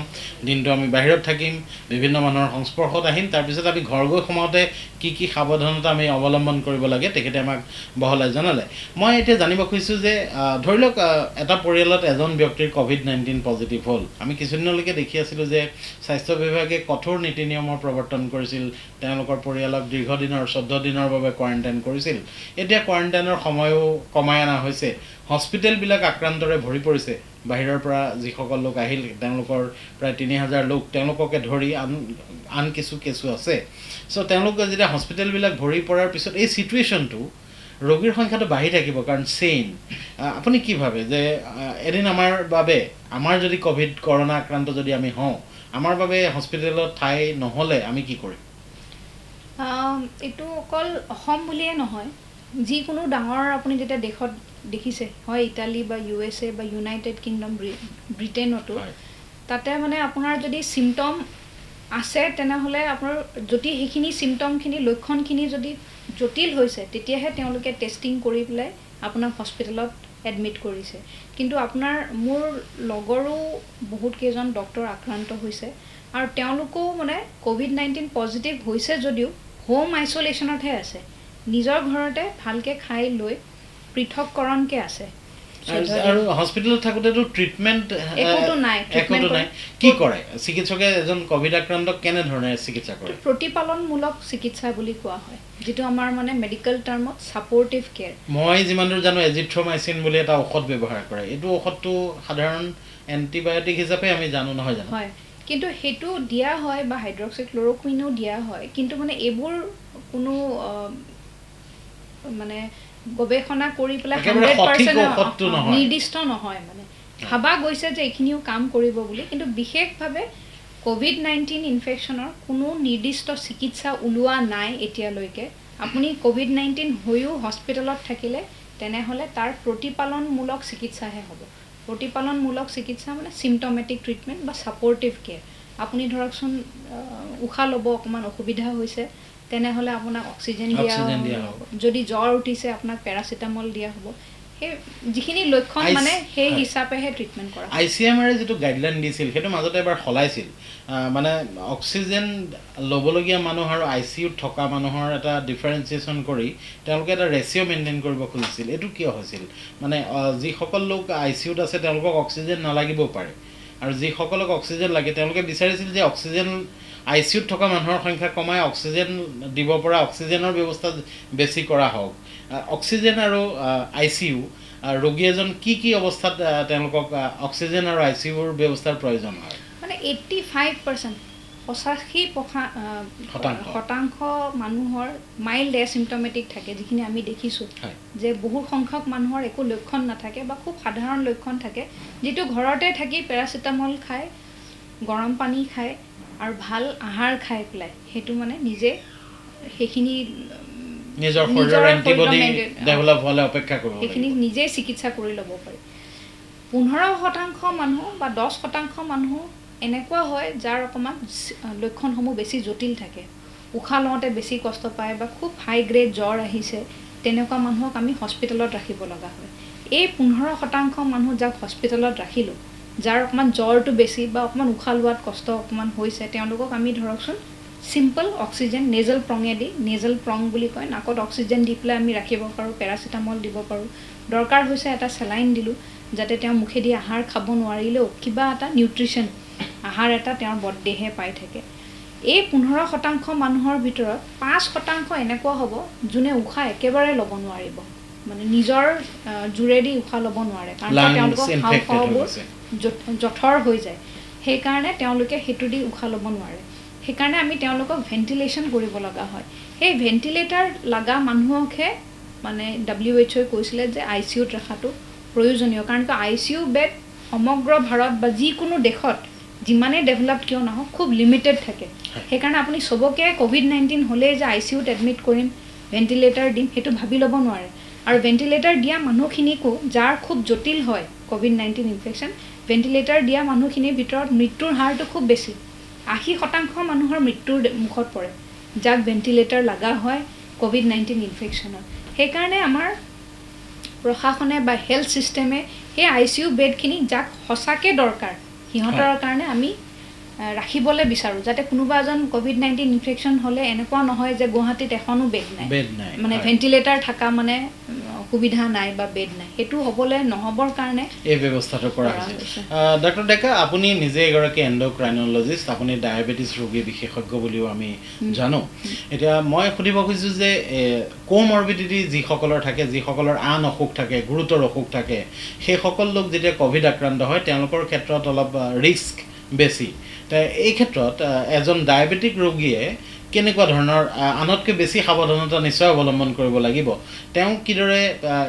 Speaker 1: দিনটো আমি বাহিৰত থাকিম বিভিন্ন মানুহৰ সংস্পৰ্শত আহিম তাৰপিছত আমি ঘৰ গৈ সোমাওঁতে কি সাৱধানতা আমি অৱলম্বন কৰিব লাগে তেখেতে আমাক বহলাই জনালে মই এতিয়া জানিব খুজিছোঁ যে ধৰি লওক এটা পৰিয়ালত এজন ব্যক্তিৰ COVID-19 পজিটিভ হ'ল আমি কিছুদিনলৈকে দেখি আছিলোঁ যে স্বাস্থ্য বিভাগে কঠোৰ নীতি নিয়মৰ প্ৰৱৰ্তন কৰিছিল তেওঁলোকৰ পৰিয়ালক দীৰ্ঘদিনৰ 14 দিনৰ বাবে কোৱাৰেণ্টাইন কৰিছিল এতিয়া কোৱাৰেণ্টাইনৰ সময়ো কমাই অনা হৈছে হস্পিটেলবিলাক আক্ৰান্তৰে ভৰি পৰিছে বাহিৰৰ পৰা যিসকল লোক আহিল তেওঁলোকৰ প্ৰায় 3000 লোক তেওঁলোককে ধৰি আন কিছু কেছু আছে চ' তেওঁলোকে যেতিয়া হস্পিটেলবিলাক ভৰি পৰাৰ পিছত এই চিটুৱেশ্যনটো ৰোগীৰ সংখ্যাটো বাঢ়ি থাকিব কাৰণ চেইন আপুনি কি ভাবে যে এদিন আমাৰ যদি কৰোনা আক্ৰান্ত যদি আমি হওঁ আমাৰ বাবে হস্পিটেলত ঠাই নহ'লে আমি কি কৰিম
Speaker 2: এইটো অকল অসম বুলিয়ে নহয় যিকোনো ডাঙৰ আপুনি যেতিয়া দেশত দেখিছে হয় ইটালী বা USA বা ইউনাইটেড কিংডম ব্ৰিটেইনতো তাতে মানে আপোনাৰ যদি চিমটম আছে তেনেহ'লে আপোনাৰ যদি সেইখিনি চিমটমখিনি লক্ষণখিনি যদি জটিল হৈছে তেতিয়াহে তেওঁলোকে টেষ্টিং কৰি পেলাই আপোনাক হস্পিটেলত এডমিট কৰিছে কিন্তু আপোনাৰ মোৰ লগৰো বহুত কেইজন ডক্টৰ আক্ৰান্ত হৈছে আৰু তেওঁলোকো মানে COVID-19 পজিটিভ হৈছে যদিও হোম আইচোলেশ্যনতহে আছে নিজৰ ঘৰতে ভালকৈ খাই লৈ পৃথককৰণকৈ আছে
Speaker 1: আৰু হস্পিটেলত থাকোঁতেতো ট্ৰিটমেণ্ট
Speaker 2: একোটো নাই
Speaker 1: কি কৰে চিকিৎসকে এজন কোভিড আক্ৰান্তক কেনেধৰণে চিকিৎসা কৰে
Speaker 2: প্ৰতিপালনমূলক চিকিৎসা বুলি কোৱা হয় যিটো আমাৰ মানে মেডিকেল টাৰ্মত ছাপৰ্টিভ কেয়াৰ
Speaker 1: মই যিমান দূৰ জানো এজিথ্ৰমাইচিন বুলি এটা ঔষধ ব্যৱহাৰ কৰে এইটো ঔষধটো সাধাৰণ এণ্টিবায়'টিক হিচাপে আমি জানো নহয় জানো
Speaker 2: হয় কিন্তু সেইটো দিয়া হয় বা হাইড্ৰক্সিক্ল'ৰকুইনো দিয়া হয় কিন্তু মানে এইবোৰ কোনো মানে গৱেষণা কৰি পেলাই 100% নিৰ্দিষ্ট নহয় মানে ভাবা গৈছে যে এইখিনিও কাম কৰিব বুলি কিন্তু বিশেষভাৱে COVID-19 ইনফেকশ্যনৰ কোনো নিৰ্দিষ্ট চিকিৎসা ওলোৱা নাই এতিয়ালৈকে আপুনি COVID-19 হৈও হস্পিটেলত থাকিলে তেনেহ'লে তাৰ প্ৰতিপালনমূলক চিকিৎসাহে হ'ব প্ৰতিপালনমূলক চিকিৎসা মানে চিমটমেটিক ট্ৰিটমেণ্ট বা ছাপৰ্টিভ কেয়াৰ আপুনি ধৰকচোন উশাহ ল'ব অকণমান অসুবিধা হৈছে তেনেহ'লে আপোনাক অক্সিজেন দিয়া হ'ব যদি জ্বৰ উঠিছে আপোনাক পেৰাচিটামল দিয়া হ'ব সেই যিখিনি লক্ষণ মানে সেই হিচাপেহে ট্ৰিটমেণ্ট কৰা
Speaker 1: ICMRে যিটো গাইডলাইন দিছিল সেইটো মাজতে এবাৰ সলাইছিল মানে অক্সিজেন ল'বলগীয়া মানুহ আৰু ICUত থকা মানুহৰ এটা ডিফাৰেঞ্চিয়েশ্যন কৰি তেওঁলোকে এটা ৰেচিঅ' মেইনটেইন কৰিব খুজিছিল এইটো কিয় হৈছিল মানে যিসকল লোক ICUত আছে তেওঁলোকক অক্সিজেন নালাগিব পাৰে আৰু যিসকলক অক্সিজেন লাগে তেওঁলোকে বিচাৰিছিল যে অক্সিজেন ICUত থকা মানুহৰ সংখ্যা কমাই অক্সিজেন দিব পৰা অক্সিজেনৰ ব্যৱস্থা বেছি কৰা হওক অক্সিজেন আৰু ICU ৰোগী এজন কি অৱস্থাত তেওঁলোকক অক্সিজেন আৰু ICUৰ ব্যৱস্থাৰ প্ৰয়োজন হয়
Speaker 2: মানে 85% 85% মানুহৰ মাইল্ড এচিমটমেটিক থাকে যিখিনি আমি দেখিছোঁ যে বহু সংখ্যক মানুহৰ একো লক্ষণ নাথাকে বা খুব সাধাৰণ লক্ষণ থাকে যিটো ঘৰতে থাকি পেৰাচিটামল খায় গৰম পানী খায় আৰু ভাল আহাৰ খাই পেলাই সেইটো মানে নিজে সেইখিনি
Speaker 1: নিজৰ শৰীৰৰ এন্টিবডি ডেভেলপ হ'লে অপেক্ষা কৰিব
Speaker 2: সেইখিনি নিজে চিকিৎসা কৰি ল'ব পাৰি 15% মানুহ বা 10% মানুহ এনেকুৱা হয় যাৰ অকণমান লক্ষণসমূহ বেছি জটিল থাকে উশাহ লওঁতে বেছি কষ্ট পায় বা খুব হাই গ্ৰেড জ্বৰ আহিছে তেনেকুৱা মানুহক আমি হস্পিটেলত ৰাখিব লগা হয় এই 15% মানুহ যাক হস্পিটেলত ৰাখিলোঁ যাৰ অকণমান জ্বৰটো বেছি বা অকণমান উশাহ লোৱাত কষ্ট অকণমান হৈছে তেওঁলোকক আমি ধৰকচোন সিম্পল অক্সিজেন নেজল প্ৰঙেদি নেজল প্ৰং বুলি কয় নাকত অক্সিজেন দি পেলাই আমি ৰাখিব পাৰোঁ পেৰাচিটামল দিব পাৰোঁ দৰকাৰ হৈছে এটা চেলাইন দিলোঁ যাতে তেওঁ মুখেদি আহাৰ খাব নোৱাৰিলেও কিবা এটা নিউট্ৰিশ্যন আহাৰ এটা তেওঁৰ বডদেহে পাই থাকে এই 15% মানুহৰ ভিতৰত 5% এনেকুৱা হ'ব যোনে উশাহ একেবাৰে ল'ব নোৱাৰিব মানে নিজৰ জোৰেদি উশাহ ল'ব নোৱাৰে কাৰণ তেওঁলোকৰ হাওঁফাওঁবোৰ জঠৰ হৈ যায় সেইকাৰণে তেওঁলোকে সেইটো দি উশাহ ল'ব নোৱাৰে সেইকাৰণে আমি তেওঁলোকক ভেণ্টিলেশ্যন কৰিব লগা হয় সেই ভেণ্টিলেটাৰ লগা মানুহকহে মানে WHO কৈছিলে যে ICUত ৰখাটো প্ৰয়োজনীয় কাৰণ ICU বেড সমগ্ৰ ভাৰত বা যিকোনো দেশত যিমানে ডেভেলপ কিয় নহওক খুব লিমিটেড থাকে সেইকাৰণে আপুনি সবকে COVID-19 হ'লে যে ICUত এডমিট কৰিম ভেণ্টিলেটাৰ দিম সেইটো ভাবি ল'ব নোৱাৰে আৰু ভেণ্টিলেটাৰ দিয়া মানুহখিনিকো যাৰ খুব জটিল হয় COVID-19 ইনফেকশ্যন ভেণ্টিলেটাৰ দিয়া মানুহখিনিৰ ভিতৰত মৃত্যুৰ হাৰটো খুব বেছি 80% মানুহৰ মৃত্যুৰ মুখত পৰে যাক ভেণ্টিলেটাৰ লগা হয় COVID-19 ইনফেকশ্যনত সেইকাৰণে আমাৰ প্ৰশাসনে বা হেল্থ সিস্টেমে সেই ICU বেডখিনি যাক সঁচাকৈ দৰকাৰ সিহঁতৰ কাৰণে আমি ৰাখিবলৈ বিচাৰোঁ যাতে কোনোবা এজন COVID-19 ইনফেকশ্যন হ'লে এনেকুৱা নহয় যে গুৱাহাটীত এখনো বেড নাই মানে ভেণ্টিলেটাৰ থকা মানে সুবিধা নাই বা বেড নাই সেইটো হ'বলৈ নহ'বৰ কাৰণে
Speaker 1: এই ব্যৱস্থাটো কৰা হৈছে ডক্টৰ ডেকা আপুনি নিজে এগৰাকী এণ্ডক্ৰাইনলজিষ্ট আপুনি ডায়েবেটিছ ৰোগী বিশেষজ্ঞ বুলিও আমি জানো এতিয়া মই সুধিব খুজিছোঁ যে কোমৰবিডিটি যিসকলৰ থাকে যিসকলৰ আন অসুখ থাকে গুৰুতৰ অসুখ থাকে সেইসকল লোক যেতিয়া ক'ভিড আক্ৰান্ত হয় তেওঁলোকৰ ক্ষেত্ৰত অলপ ৰিস্ক বেছি এই ক্ষেত্ৰত এজন ডায়েবেটিক ৰোগীয়ে কেনেকুৱা ধৰণৰ আনতকৈ বেছি সাৱধানতা নিশ্চয় অৱলম্বন কৰিব লাগিব তেওঁ কিদৰে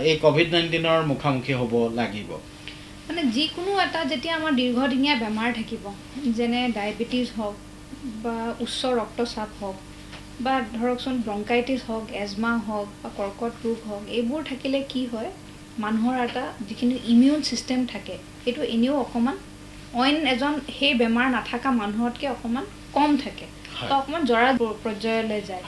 Speaker 1: এই COVID-19ৰ মুখামুখি হ'ব লাগিব
Speaker 2: মানে যিকোনো এটা যেতিয়া আমাৰ দীৰ্ঘদিনীয়া বেমাৰ থাকিব যেনে ডায়েবেটিছ হওক বা উচ্চ ৰক্তচাপ হওক বা ধৰকচোন ব্ৰংকাইটিছ হওক এজমা হওক বা কৰ্কট ৰোগ হওক এইবোৰ থাকিলে কি হয় মানুহৰ এটা যিখিনি ইমিউন ছিষ্টেম থাকে সেইটো এনেও অকণমান অইন এজন সেই বেমাৰ নাথাকা মানুহতকৈ অকণমান কম থাকে তো অকণমান জৰা পৰ্যায়লৈ যায়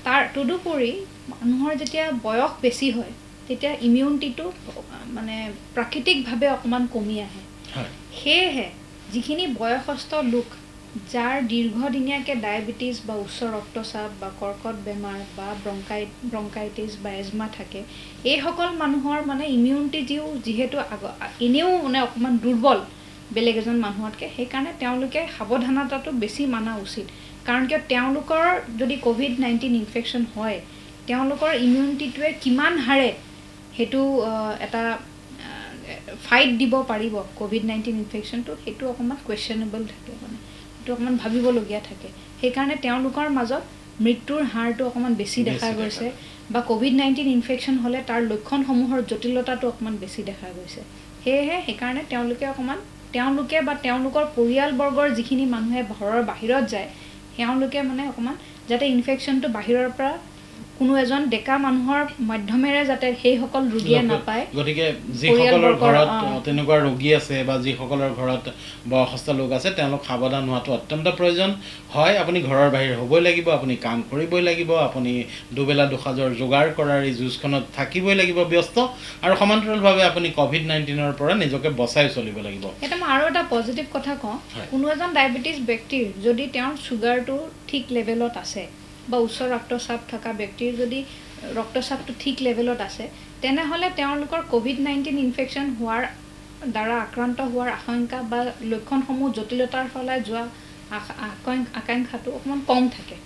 Speaker 2: তাৰ তদুপৰি মানুহৰ যেতিয়া বয়স বেছি হয় তেতিয়া ইমিউনিটিটো মানে প্ৰাকৃতিকভাৱে অকণমান কমি আহে সেয়েহে যিখিনি বয়সস্থ লোক যাৰ দীৰ্ঘদিনীয়াকৈ ডায়েবেটিছ বা উচ্চ ৰক্তচাপ বা কৰ্কট বেমাৰ বা ব্ৰংকাইটিছ বা এজমা থাকে এইসকল মানুহৰ মানে ইমিউনিটি যিহেতু এনেও মানে অকণমান দুৰ্বল বেলেগ এজন মানুহতকৈ সেইকাৰণে তেওঁলোকে সাৱধানতাটো বেছি মানা উচিত কাৰণ কিয় তেওঁলোকৰ যদি COVID-19 ইনফেকশ্যন হয় তেওঁলোকৰ ইমিউনিটিটোৱে কিমান হাৰে সেইটো এটা ফাইট দিব পাৰিব COVID-19 ইনফেকশ্যনটো সেইটো অকণমান কুৱেশ্যনেবল থাকে মানে সেইটো অকণমান ভাবিবলগীয়া থাকে সেইকাৰণে তেওঁলোকৰ মাজত মৃত্যুৰ হাৰটো অকণমান বেছি দেখা গৈছে বা COVID-19 ইনফেকশ্যন হ'লে তাৰ লক্ষণসমূহৰ জটিলতাটো অকণমান বেছি দেখা গৈছে সেয়েহে সেইকাৰণে তেওঁলোকে বা তেওঁলোকৰ পৰিয়ালবৰ্গৰ যিখিনি মানুহে ঘৰৰ বাহিৰত যায় তেওঁলোকে মানে অকণমান যাতে ইনফেকশ্যনটো বাহিৰৰ পৰা কোনো এজন ডেকা মানুহৰ মাধ্যমেৰে যাতে সেইসকল ৰোগীয়ে নাপায়
Speaker 1: গতিকে যিসকলৰ ঘৰত তেনেকুৱা ৰোগী আছে বা যিসকলৰ ঘৰত বয়সস্থ লোক আছে তেওঁলোক সাৱধান হোৱাটো অত্যন্ত প্ৰয়োজন হয় আপুনি ঘৰৰ বাহিৰ হ'বই লাগিব আপুনি কাম কৰিবই লাগিব আপুনি দুবেলা দুসাজৰ যোগাৰ কৰাৰ এই যুঁজখনত থাকিবই লাগিব ব্যস্ত আৰু সমান্তৰালভাৱে আপুনি COVID-19ৰ পৰা নিজকে বচাই চলিব লাগিব
Speaker 2: এটা মই আৰু এটা পজিটিভ কথা কওঁ কোনো এজন ডায়েবেটিছ ব্যক্তিৰ যদি তেওঁৰ চুগাৰটো ঠিক লেভেলত আছে বা উচ্চ ৰক্তচাপ থকা ব্যক্তিৰ যদি ৰক্তচাপটো ঠিক লেভেলত আছে তেনেহ'লে তেওঁলোকৰ COVID-19 ইনফেকশ্যন হোৱাৰ দ্বাৰা আক্ৰান্ত হোৱাৰ আশংকা বা লক্ষণসমূহ জটিলতাৰ ফালে যোৱা আকাংক্ষাটো অকণমান কম থাকে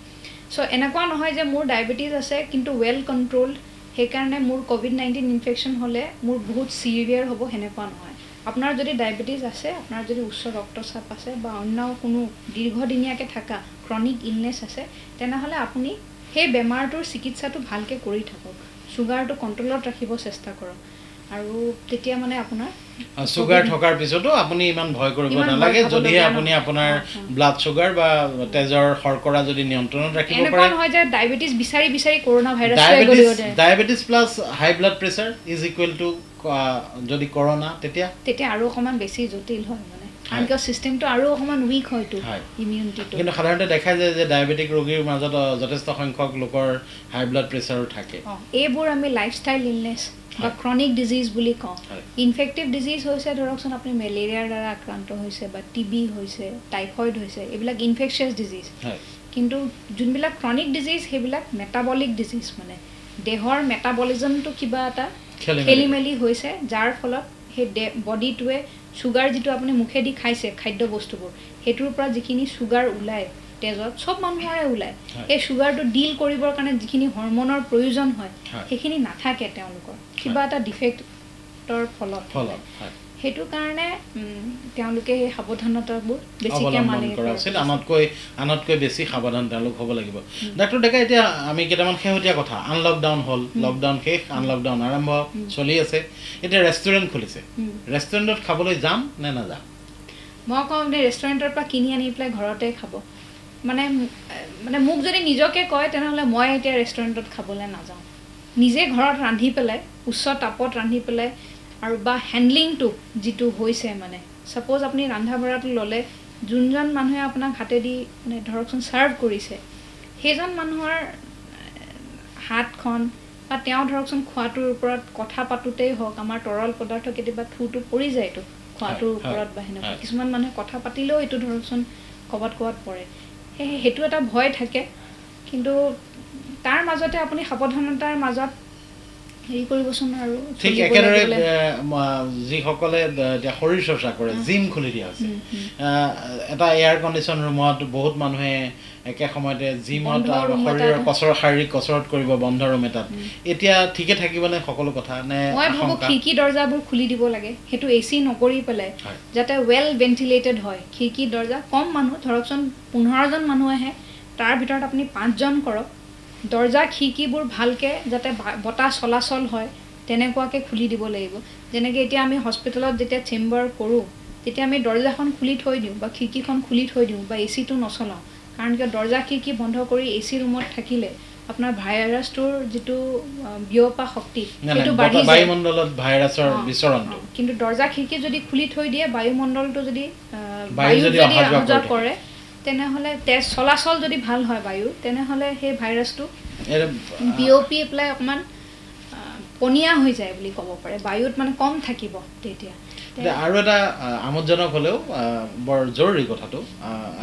Speaker 2: চ' এনেকুৱা নহয় যে মোৰ ডায়েবেটিছ আছে কিন্তু ৱেল কণ্ট্ৰলড সেইকাৰণে মোৰ COVID-19 ইনফেকশ্যন হ'লে মোৰ বহুত ছিভিয়াৰ হ'ব সেনেকুৱা নহয় আপোনাৰ যদি ডায়েবেটিছ আছে আপোনাৰ যদি উচ্চ ৰক্তচাপ আছে বা অন্য কোনো দীৰ্ঘদিনীয়াকৈ থকা ক্ৰনিক ইলনেছ আছে তেনেহ'লে আপুনি সেই বেমাৰটোৰ চিকিৎসাটো ভালকৈ কৰি থাকক চুগাৰটো কণ্ট্ৰলত ৰাখিব চেষ্টা কৰক আৰু তেতিয়া মানে আপোনাৰ
Speaker 1: চুগাৰ থকাৰ পিছতো আপুনি ইমান ভয় কৰিব নালাগে যদিহে আপুনি আপোনাৰ ব্লাড চুগাৰ বা তেজৰ শৰ্কৰা যদি নিয়ন্ত্ৰণত ৰাখিব পাৰে
Speaker 2: এনেকুৱা নহয় যে ডায়েবেটিছ বিচাৰি coronavirus
Speaker 1: diabetes plus high blood pressure is equal to যদি কৰোনা তেতিয়া
Speaker 2: আৰু অকণমান বেছি জটিল হয় মানে কাৰণ কিয় চিষ্টেমটো আৰু অকণমান উইক হয়তো ইমিউনিটিটো
Speaker 1: কিন্তু সাধাৰণতে দেখা যায় যে ডায়েবেটিক ৰোগীৰ মাজত যথেষ্ট সংখ্যক লোকৰ হাই ব্লাড প্ৰেছাৰো থাকে
Speaker 2: এইবোৰ আমি লাইফষ্টাইল ইলনেছ বা ক্ৰনিক ডিজিজ বুলি কওঁ ইনফেক্টিভ ডিজিজ হৈছে ধৰকচোন আপুনি মেলেৰিয়াৰ দ্বাৰা আক্ৰান্ত হৈছে বা TB হৈছে টাইফইড হৈছে এইবিলাক ইনফেকচিয়াছ ডিজিজ কিন্তু যোনবিলাক ক্ৰনিক ডিজিজ সেইবিলাক মেটাবলিক ডিজিজ মানে দেহৰ মেটাবলিজমটো কিবা এটা খেলি মেলি হৈছে যাৰ ফলত সেই বডিটোৱে চুগাৰ যিটো আপুনি মুখেদি খাইছে খাদ্য বস্তুবোৰ সেইটোৰ পৰা যিখিনি চুগাৰ ওলায় তেজত চব মানুহৰে ওলায় এই চুগাৰটো ডিল কৰিবৰ কাৰণে যিখিনি হৰমনৰ প্ৰয়োজন হয় সেইখিনি নাথাকে তেওঁলোকৰ কিবা এটা ডিফেক্টৰ ফলত সেইটো কাৰণে তেওঁলোকে সেই সাৱধানতাবোৰ বেছিকৈ মানি
Speaker 1: কৰা উচিত আনতকৈ বেছি সাৱধান তেওঁলোক হ'ব লাগিব ডাক্তৰ ডেকা এতিয়া আমি কেইটামান শেহতীয়া কথা আনলকডাউন হ'ল লকডাউন শেষ আনলকডাউন আৰম্ভ চলি আছে এতিয়া ৰেষ্টুৰেণ্ট খুলিছে ৰেষ্টুৰেণ্টত খাবলৈ যাম নে নাযাম
Speaker 2: মই কওঁ আপুনি ৰেষ্টুৰেণ্টৰ পৰা কিনি আনি পেলাই ঘৰতে খাব মানে মোক যদি নিজকে কয় তেনেহ'লে মই এতিয়া ৰেষ্টুৰেণ্টত খাবলৈ নাযাওঁ নিজে ঘৰত ৰান্ধি পেলাই উচ্চ তাপত ৰান্ধি পেলাই আৰু বা হেণ্ডলিংটো যিটো হৈছে মানে ছাপ'জ আপুনি ৰন্ধা বঢ়াটো ল'লে যোনজন মানুহে আপোনাক হাতেদি মানে ধৰকচোন ছাৰ্ভ কৰিছে সেইজন মানুহৰ হাতখন বা তেওঁ ধৰকচোন খোৱাটোৰ ওপৰত কথা পাতোঁতেই হওক আমাৰ তৰল পদাৰ্থ কেতিয়াবা থুটো পৰি যায়তো খোৱাটোৰ ওপৰত বা সেনেকুৱা কিছুমান মানুহে কথা পাতিলেও এইটো ধৰকচোন ক'ৰবাত পৰে সেইটো এটা ভয় থাকে কিন্তু তাৰ মাজতে আপুনি সাৱধানতাৰ মাজত হেৰি কৰিবচোন আৰু
Speaker 1: ঠিক একেদৰে যিসকলে এতিয়া শৰীৰ চৰ্চা কৰে জিম খুলি দিয়া হৈছে এটা এয়াৰ কণ্ডিশ্যন ৰুমত বহুত মানুহে একে সময়তে জিমত শৰীৰৰ শাৰীৰিক কচৰৎ কৰিব বন্ধ ৰুম এটাত এতিয়া ঠিকে থাকিবনে সকলো কথা নে
Speaker 2: মই ভাবোঁ খিৰিকী দৰ্জাবোৰ খুলি দিব লাগে সেইটো এচি নকৰি পেলাই যাতে ৱেল ভেণ্টিলেটেড হয় খিৰিকী দৰ্জা কম মানুহ ধৰকচোন 15জন মানুহ আহে তাৰ ভিতৰত আপুনি 5জন কৰক দৰ্জা খিৰিকীবোৰ ভালকৈ যাতে বতাহ চলাচল হয় তেনেকুৱাকৈ খুলি দিব লাগিব যেনেকৈ এতিয়া আমি হস্পিটেলত যেতিয়া চেম্বাৰ কৰোঁ তেতিয়া আমি দৰ্জাখন খুলি থৈ দিওঁ বা খিৰিকীখন খুলি থৈ দিওঁ বা এচিটো নচলাওঁ কাৰণ কিয় দৰ্জা খিৰিকী বন্ধ কৰি এচি ৰুমত থাকিলে আপোনাৰ ভাইৰাছটোৰ যিটো বিয়পা শক্তি সেইটো বাঢ়ি যায়
Speaker 1: বায়ুমণ্ডলত ভাইৰাছৰ বিচৰণটো
Speaker 2: কিন্তু দৰ্জা খিৰিকী যদি খুলি থৈ দিয়ে বায়ুমণ্ডলটো যদি বায়ু যদি অহা যোৱা কৰে তেনেহ'লে তেজ চলাচল যদি ভাল হয় বায়ু তেনেহ'লে সেই ভাইৰাছটো বিয়পি পেলাই অকণমান পনীয়া হৈ যায় বুলি ক'ব পাৰে বায়ুত মানে কম থাকিব তেতিয়া
Speaker 1: আৰু এটা আমোদজনক হ'লেও বৰ জৰুৰী কথাটো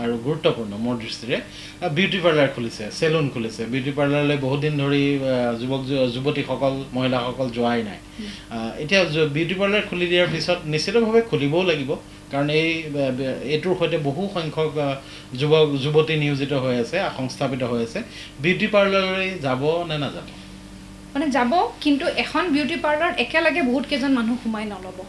Speaker 1: আৰু গুৰুত্বপূৰ্ণ মোৰ দৃষ্টিৰে বিউটি পাৰ্লাৰ খুলিছে চেলুন খুলিছে বিউটি পাৰ্লাৰলৈ বহুত দিন ধৰি যুৱতীসকল মহিলাসকল যোৱাই নাই এতিয়া বিউটি পাৰ্লাৰ খুলি দিয়াৰ পিছত নিশ্চিতভাৱে খুলিবও লাগিব কাৰণ এইটোৰ সৈতে বহু সংখ্যক যুৱতী নিয়োজিত হৈ আছে সংস্থাপিত হৈ আছে বিউটি পাৰ্লাৰলৈ যাব নে নাযাব
Speaker 2: মানে যাব কিন্তু এখন বিউটি পাৰ্লাৰত একেলগে বহুত কেইজন মানুহ সোমাই নল'ব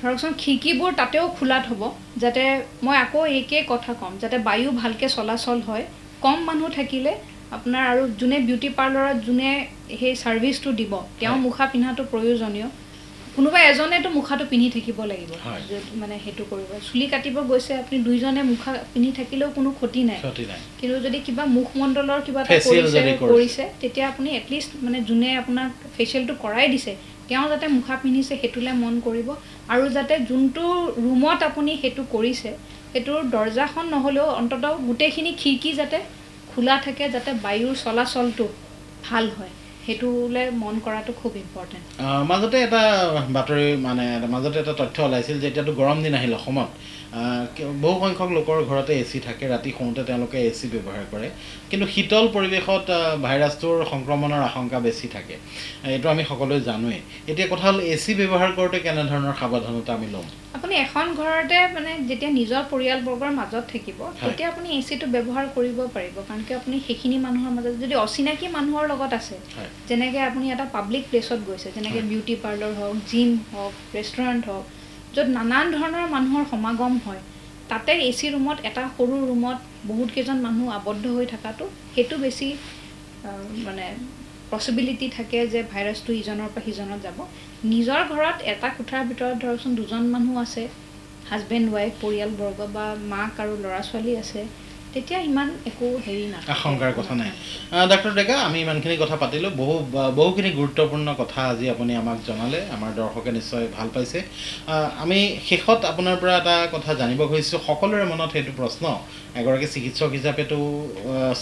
Speaker 2: ধৰকচোন খিৰিকীবোৰ তাতেও খোলা থ'ব যাতে মই আকৌ একেই কথা ক'ম যাতে বায়ু ভালকৈ চলাচল হয় কম মানুহ থাকিলে আপোনাৰ আৰু যোনে বিউটি পাৰ্লাৰত যোনে সেই ছাৰ্ভিচটো দিব তেওঁ মুখা পিন্ধাটো প্ৰয়োজনীয় কোনোবা এজনেতো মুখাটো পিন্ধি থাকিব লাগিব মানে সেইটো কৰিব চুলি কাটিব গৈছে আপুনি দুইজনে মুখা পিন্ধি থাকিলেও কোনো ক্ষতি নাই কিন্তু যদি কিবা মুখমণ্ডলৰ কিবা এটা কৰিছে তেতিয়া আপুনি এটলিষ্ট মানে যোনে আপোনাক ফেচিয়েলটো কৰাই দিছে তেওঁ যাতে মুখা পিন্ধিছে সেইটোলৈ মন কৰিব আৰু যাতে যোনটো ৰুমত আপুনি সেইটো কৰিছে সেইটোৰ দৰ্জাখন নহ'লেও অন্ততঃ গোটেইখিনি খিৰিকী যাতে খোলা থাকে যাতে বায়ুৰ চলাচলটো ভাল হয় সেইটোলৈ মন কৰাটো খুব ইম্পৰ্টেণ্ট
Speaker 1: মাজতে এটা বাতৰি মানে মাজতে এটা তথ্য ওলাইছিল যে এতিয়াতো গৰম দিন আহিল অসমত বহু সংখ্যক লোকৰ ঘৰতে এচি থাকে ৰাতি শুওঁতে তেওঁলোকে এচি ব্যৱহাৰ কৰে কিন্তু শীতল পৰিৱেশত ভাইৰাছটোৰ সংক্ৰমণৰ আশংকা বেছি থাকে এইটো আমি সকলোৱে জানোৱেই এতিয়া কথা হ'ল এচি ব্যৱহাৰ কৰোঁতে কেনেধৰণৰ সাৱধানতা আমি ল'ম
Speaker 2: আপুনি এখন ঘৰতে মানে যেতিয়া নিজৰ পৰিয়ালবৰ্গৰ মাজত থাকিব তেতিয়া আপুনি এচিটো ব্যৱহাৰ কৰিব পাৰিব কাৰণ কি আপুনি সেইখিনি মানুহৰ মাজত যদি অচিনাকি মানুহৰ লগত আছে যেনেকৈ আপুনি এটা পাব্লিক প্লেচত গৈছে যেনেকৈ বিউটি পাৰ্লাৰ হওক জিম হওক ৰেষ্টুৰেণ্ট হওক য'ত নানান ধৰণৰ মানুহৰ সমাগম হয় তাতে এচি ৰুমত এটা সৰু ৰুমত বহুত কেইজন মানুহ আবদ্ধ হৈ থকাটো সেইটো বেছি মানে পচিবিলিটি থাকে যে ভাইৰাছটো ইজনৰ পৰা সিজনত যাব নিজৰ ঘৰত এটা কোঠাৰ ভিতৰত ধৰকচোন দুজন মানুহ আছে হাজবেণ্ড ৱাইফ পৰিয়ালবৰ্গ বা মাক আৰু ল'ৰা ছোৱালী আছে তেতিয়া ইমান একো হেৰি নাথাকে
Speaker 1: আশংকাৰ কথা নাই ডক্টৰ ডেকা আমি ইমানখিনি কথা পাতিলোঁ বহুখিনি গুৰুত্বপূৰ্ণ কথা আজি আপুনি আমাক জনালে আমাৰ দৰ্শকে নিশ্চয় ভাল পাইছে আমি শেষত আপোনাৰ পৰা এটা কথা জানিব খুজিছোঁ সকলোৰে মনত সেইটো প্ৰশ্ন এগৰাকী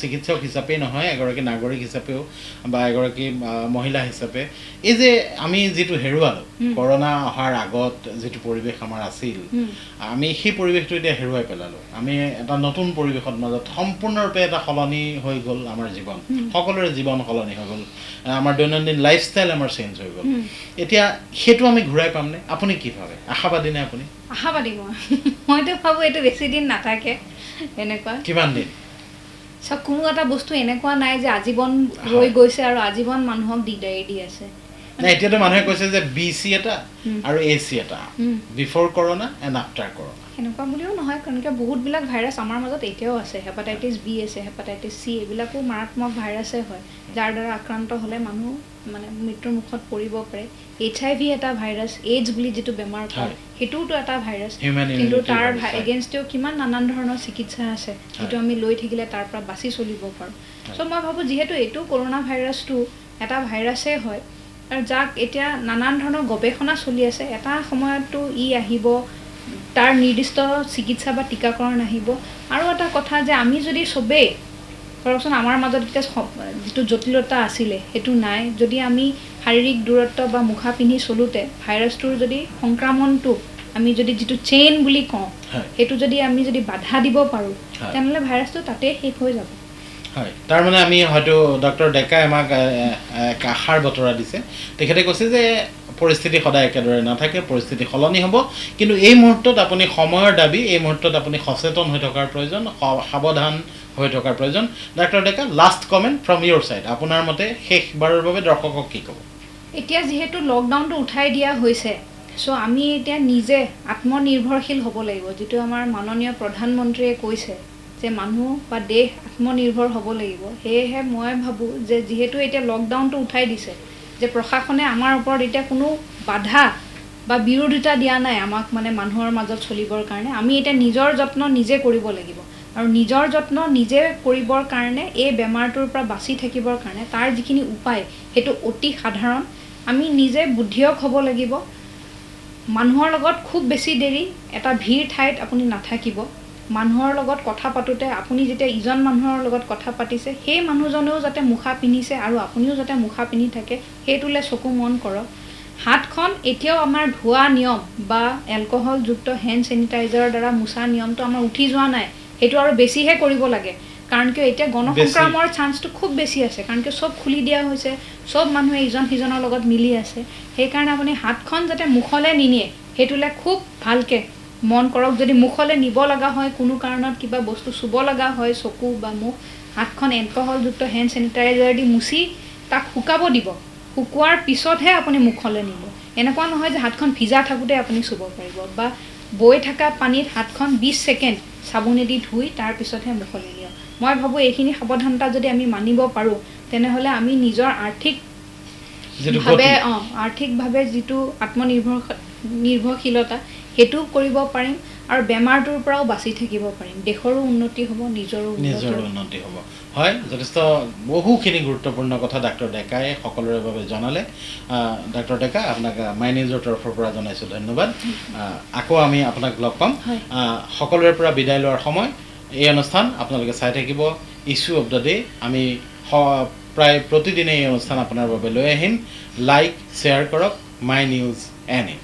Speaker 1: চিকিৎসক হিচাপেই নহয় এগৰাকী নাগৰিক হিচাপেও বা এগৰাকী মহিলা হিচাপে এই যে আমি যিটো হেৰুৱালোঁ কৰোণা অহাৰ আগত যিটো পৰিৱেশ আমাৰ আছিল আমি সেই পৰিৱেশটো এতিয়া হেৰুৱাই পেলালোঁ আমি এটা নতুন পৰিৱেশত মাজত সম্পূৰ্ণৰূপে এটা সলনি হৈ গ'ল আমাৰ জীৱন সকলোৰে জীৱন সলনি হৈ গ'ল আমাৰ দৈনন্দিন লাইফষ্টাইল আমাৰ চেঞ্জ হৈ গ'ল এতিয়া সেইটো আমি ঘূৰাই পামনে আপুনি কি ভাবে আশাবাদী নে আপুনি
Speaker 2: আশাবাদী মইতো ভাবোঁ এইটো বেছি দিন নাথাকে এনেকুৱা
Speaker 1: কিমান দিন
Speaker 2: চাওক কোনো এটা বস্তু এনেকুৱা নাই যে আজীৱন ৰৈ গৈছে আৰু আজীৱন মানুহক দিগদাৰি দি আছে
Speaker 1: এতিয়াতো মানুহে কৈছে যে BC এটা আৰু AC এটা before corona and after corona
Speaker 2: সেনেকুৱা বুলিও নহয় কাৰণ কিয় বহুতবিলাক ভাইৰাছ আমাৰ মাজত এতিয়াও আছে হেপাটাইটিছ B আছে হেপাটাইটিছ C এইবিলাকো মাৰাত্মক ভাইৰাছে হয় যাৰ দ্বাৰা আক্ৰান্ত হ'লে মানুহ মানে মৃত্যুৰ মুখত পৰিব পাৰে HIV এটা ভাইৰাছ AIDS বুলি যিটো বেমাৰ কয় সেইটোওতো এটা ভাইৰাছ কিন্তু তাৰ এগেইনষ্টেও কিমান নানান ধৰণৰ চিকিৎসা আছে যিটো আমি লৈ থাকিলে তাৰ পৰা বাচি চলিব পাৰোঁ চ' মই ভাবোঁ যিহেতু এইটো কৰোণা ভাইৰাছটো এটা ভাইৰাছেই হয় আৰু যাক এতিয়া নানান ধৰণৰ গৱেষণা চলি আছে এটা সময়ততো ই আহিব তাৰ নিৰ্দিষ্ট চিকিৎসা বা টীকাকৰণ আহিব আৰু এটা কথা যে আমি যদি চবেই ধৰকচোন আমাৰ মাজত এতিয়া যিটো জটিলতা আছিলে সেইটো নাই যদি আমি শাৰীৰিক দূৰত্ব বা মুখা পিন্ধি চলোতে ভাইৰাছটোৰ যদি সংক্ৰমণটো আমি যদি যিটো চেইন বুলি কওঁ সেইটো যদি আমি যদি বাধা দিব পাৰোঁ তেনেহ'লে ভাইৰাছটো তাতে শেষ হৈ যাব
Speaker 1: হয় তাৰমানে আমি হয়তো ডক্টৰ ডেকাই আমাক এক আশাৰ বতৰা দিছে তেখেতে কৈছে যে পৰিস্থিতি সদায় একেদৰে নাথাকে পৰিস্থিতি সলনি হ'ব কিন্তু এই মুহূৰ্তত আপুনি সময়ৰ দাবী এই মুহূৰ্তত আপুনি সচেতন হৈ থকাৰ প্ৰয়োজন সাৱধান হৈ থকাৰ প্ৰয়োজন doctor Deka last comment from your side আপোনাৰ মতে শেষবাৰৰ বাবে দৰ্শকক কি ক'ব
Speaker 2: এতিয়া যিহেতু লকডাউনটো উঠাই দিয়া হৈছে চ' আমি এতিয়া নিজে আত্মনিৰ্ভৰশীল হ'ব লাগিব যিটো আমাৰ মাননীয় প্ৰধানমন্ত্ৰীয়ে কৈছে যে মানুহ বা দেশ আত্মনিৰ্ভৰ হ'ব লাগিব সেয়েহে মই ভাবোঁ যে যিহেতু এতিয়া লকডাউনটো উঠাই দিছে যে প্ৰশাসনে আমাৰ ওপৰত এতিয়া কোনো বাধা বা বিৰোধিতা দিয়া নাই আমাক মানে মানুহৰ মাজত চলিবৰ কাৰণে আমি এতিয়া নিজৰ যত্ন নিজে কৰিব লাগিব আৰু নিজৰ যত্ন নিজে কৰিবৰ কাৰণে এই বেমাৰটোৰ পৰা বাচি থাকিবৰ কাৰণে তাৰ যিখিনি উপায় সেইটো অতি সাধাৰণ আমি নিজে বুদ্ধিয়ক হ'ব লাগিব মানুহৰ লগত খুব বেছি দেৰি এটা ভিৰ ঠাইত আপুনি নাথাকিব মানুহৰ লগত কথা পাতোতে আপুনি যেতিয়া ইজন মানুহৰ লগত কথা পাতিছে সেই মানুহজনেও যাতে মুখা পিন্ধিছে আৰু আপুনিও যাতে মুখা পিন্ধি থাকে সেইটোলৈ চকু মন কৰক হাতখন এতিয়াও আমাৰ ধোৱা নিয়ম বা এলকহলযুক্ত হেণ্ড চেনিটাইজাৰৰ দ্বাৰা মোচা নিয়মটো আমাৰ উঠি যোৱা নাই সেইটো আৰু বেছিহে কৰিব লাগে কাৰণ কিয় এতিয়া গণসংক্ৰমণৰ চান্সটো খুব বেছি আছে কাৰণ কিয় চব খুলি দিয়া হৈছে চব মানুহে ইজন সিজনৰ লগত মিলি আছে সেইকাৰণে আপুনি হাতখন যাতে মুখলৈ নিনিয়ে সেইটোলৈ খুব ভালকৈ মন কৰক যদি মুখলৈ নিব লগা হয় কোনো কাৰণত কিবা বস্তু চুব লগা হয় চকু বা মুখ হাতখন এলকহলযুক্ত হেণ্ড চেনিটাইজাৰ দি মুচি তাক শুকাব দিব শুকোৱাৰ পিছতহে আপুনি মুখলৈ নিব এনেকুৱা নহয় যে হাতখন ভিজা থাকোঁতে আপুনি চুব পাৰিব বা বৈ থকা পানীত হাতখন 20 ছেকেণ্ড চাবোনেদি ধুই তাৰপিছতহে মুখলৈ নিয়ক মই ভাবোঁ এইখিনি সাৱধানতা যদি আমি মানিব পাৰোঁ তেনেহ'লে আমি নিজৰ আৰ্থিকভাৱে যিটো আত্মনিৰ্ভৰশীলতা সেইটো কৰিব পাৰিম আৰু বেমাৰটোৰ পৰাও বাচি থাকিব পাৰিম দেশৰো উন্নতি হ'ব নিজৰো
Speaker 1: উন্নতি হ'ব হয় যথেষ্ট বহুখিনি গুৰুত্বপূৰ্ণ কথা ডাক্তৰ ডেকাই সকলোৰে বাবে জনালে ডাক্তৰ ডেকা আপোনাক মাই নিউজৰ তৰফৰ পৰা জনাইছোঁ ধন্যবাদ আকৌ আমি আপোনাক লগ পাম সকলোৰে পৰা বিদায় লোৱাৰ সময় এই অনুষ্ঠান আপোনালোকে চাই থাকিব ইছ্যু অফ দ্য ডে আমি প্ৰায় প্ৰতিদিনে এই অনুষ্ঠান আপোনাৰ বাবে লৈ আহিম লাইক শ্বেয়াৰ কৰক মাই নিউজ এনে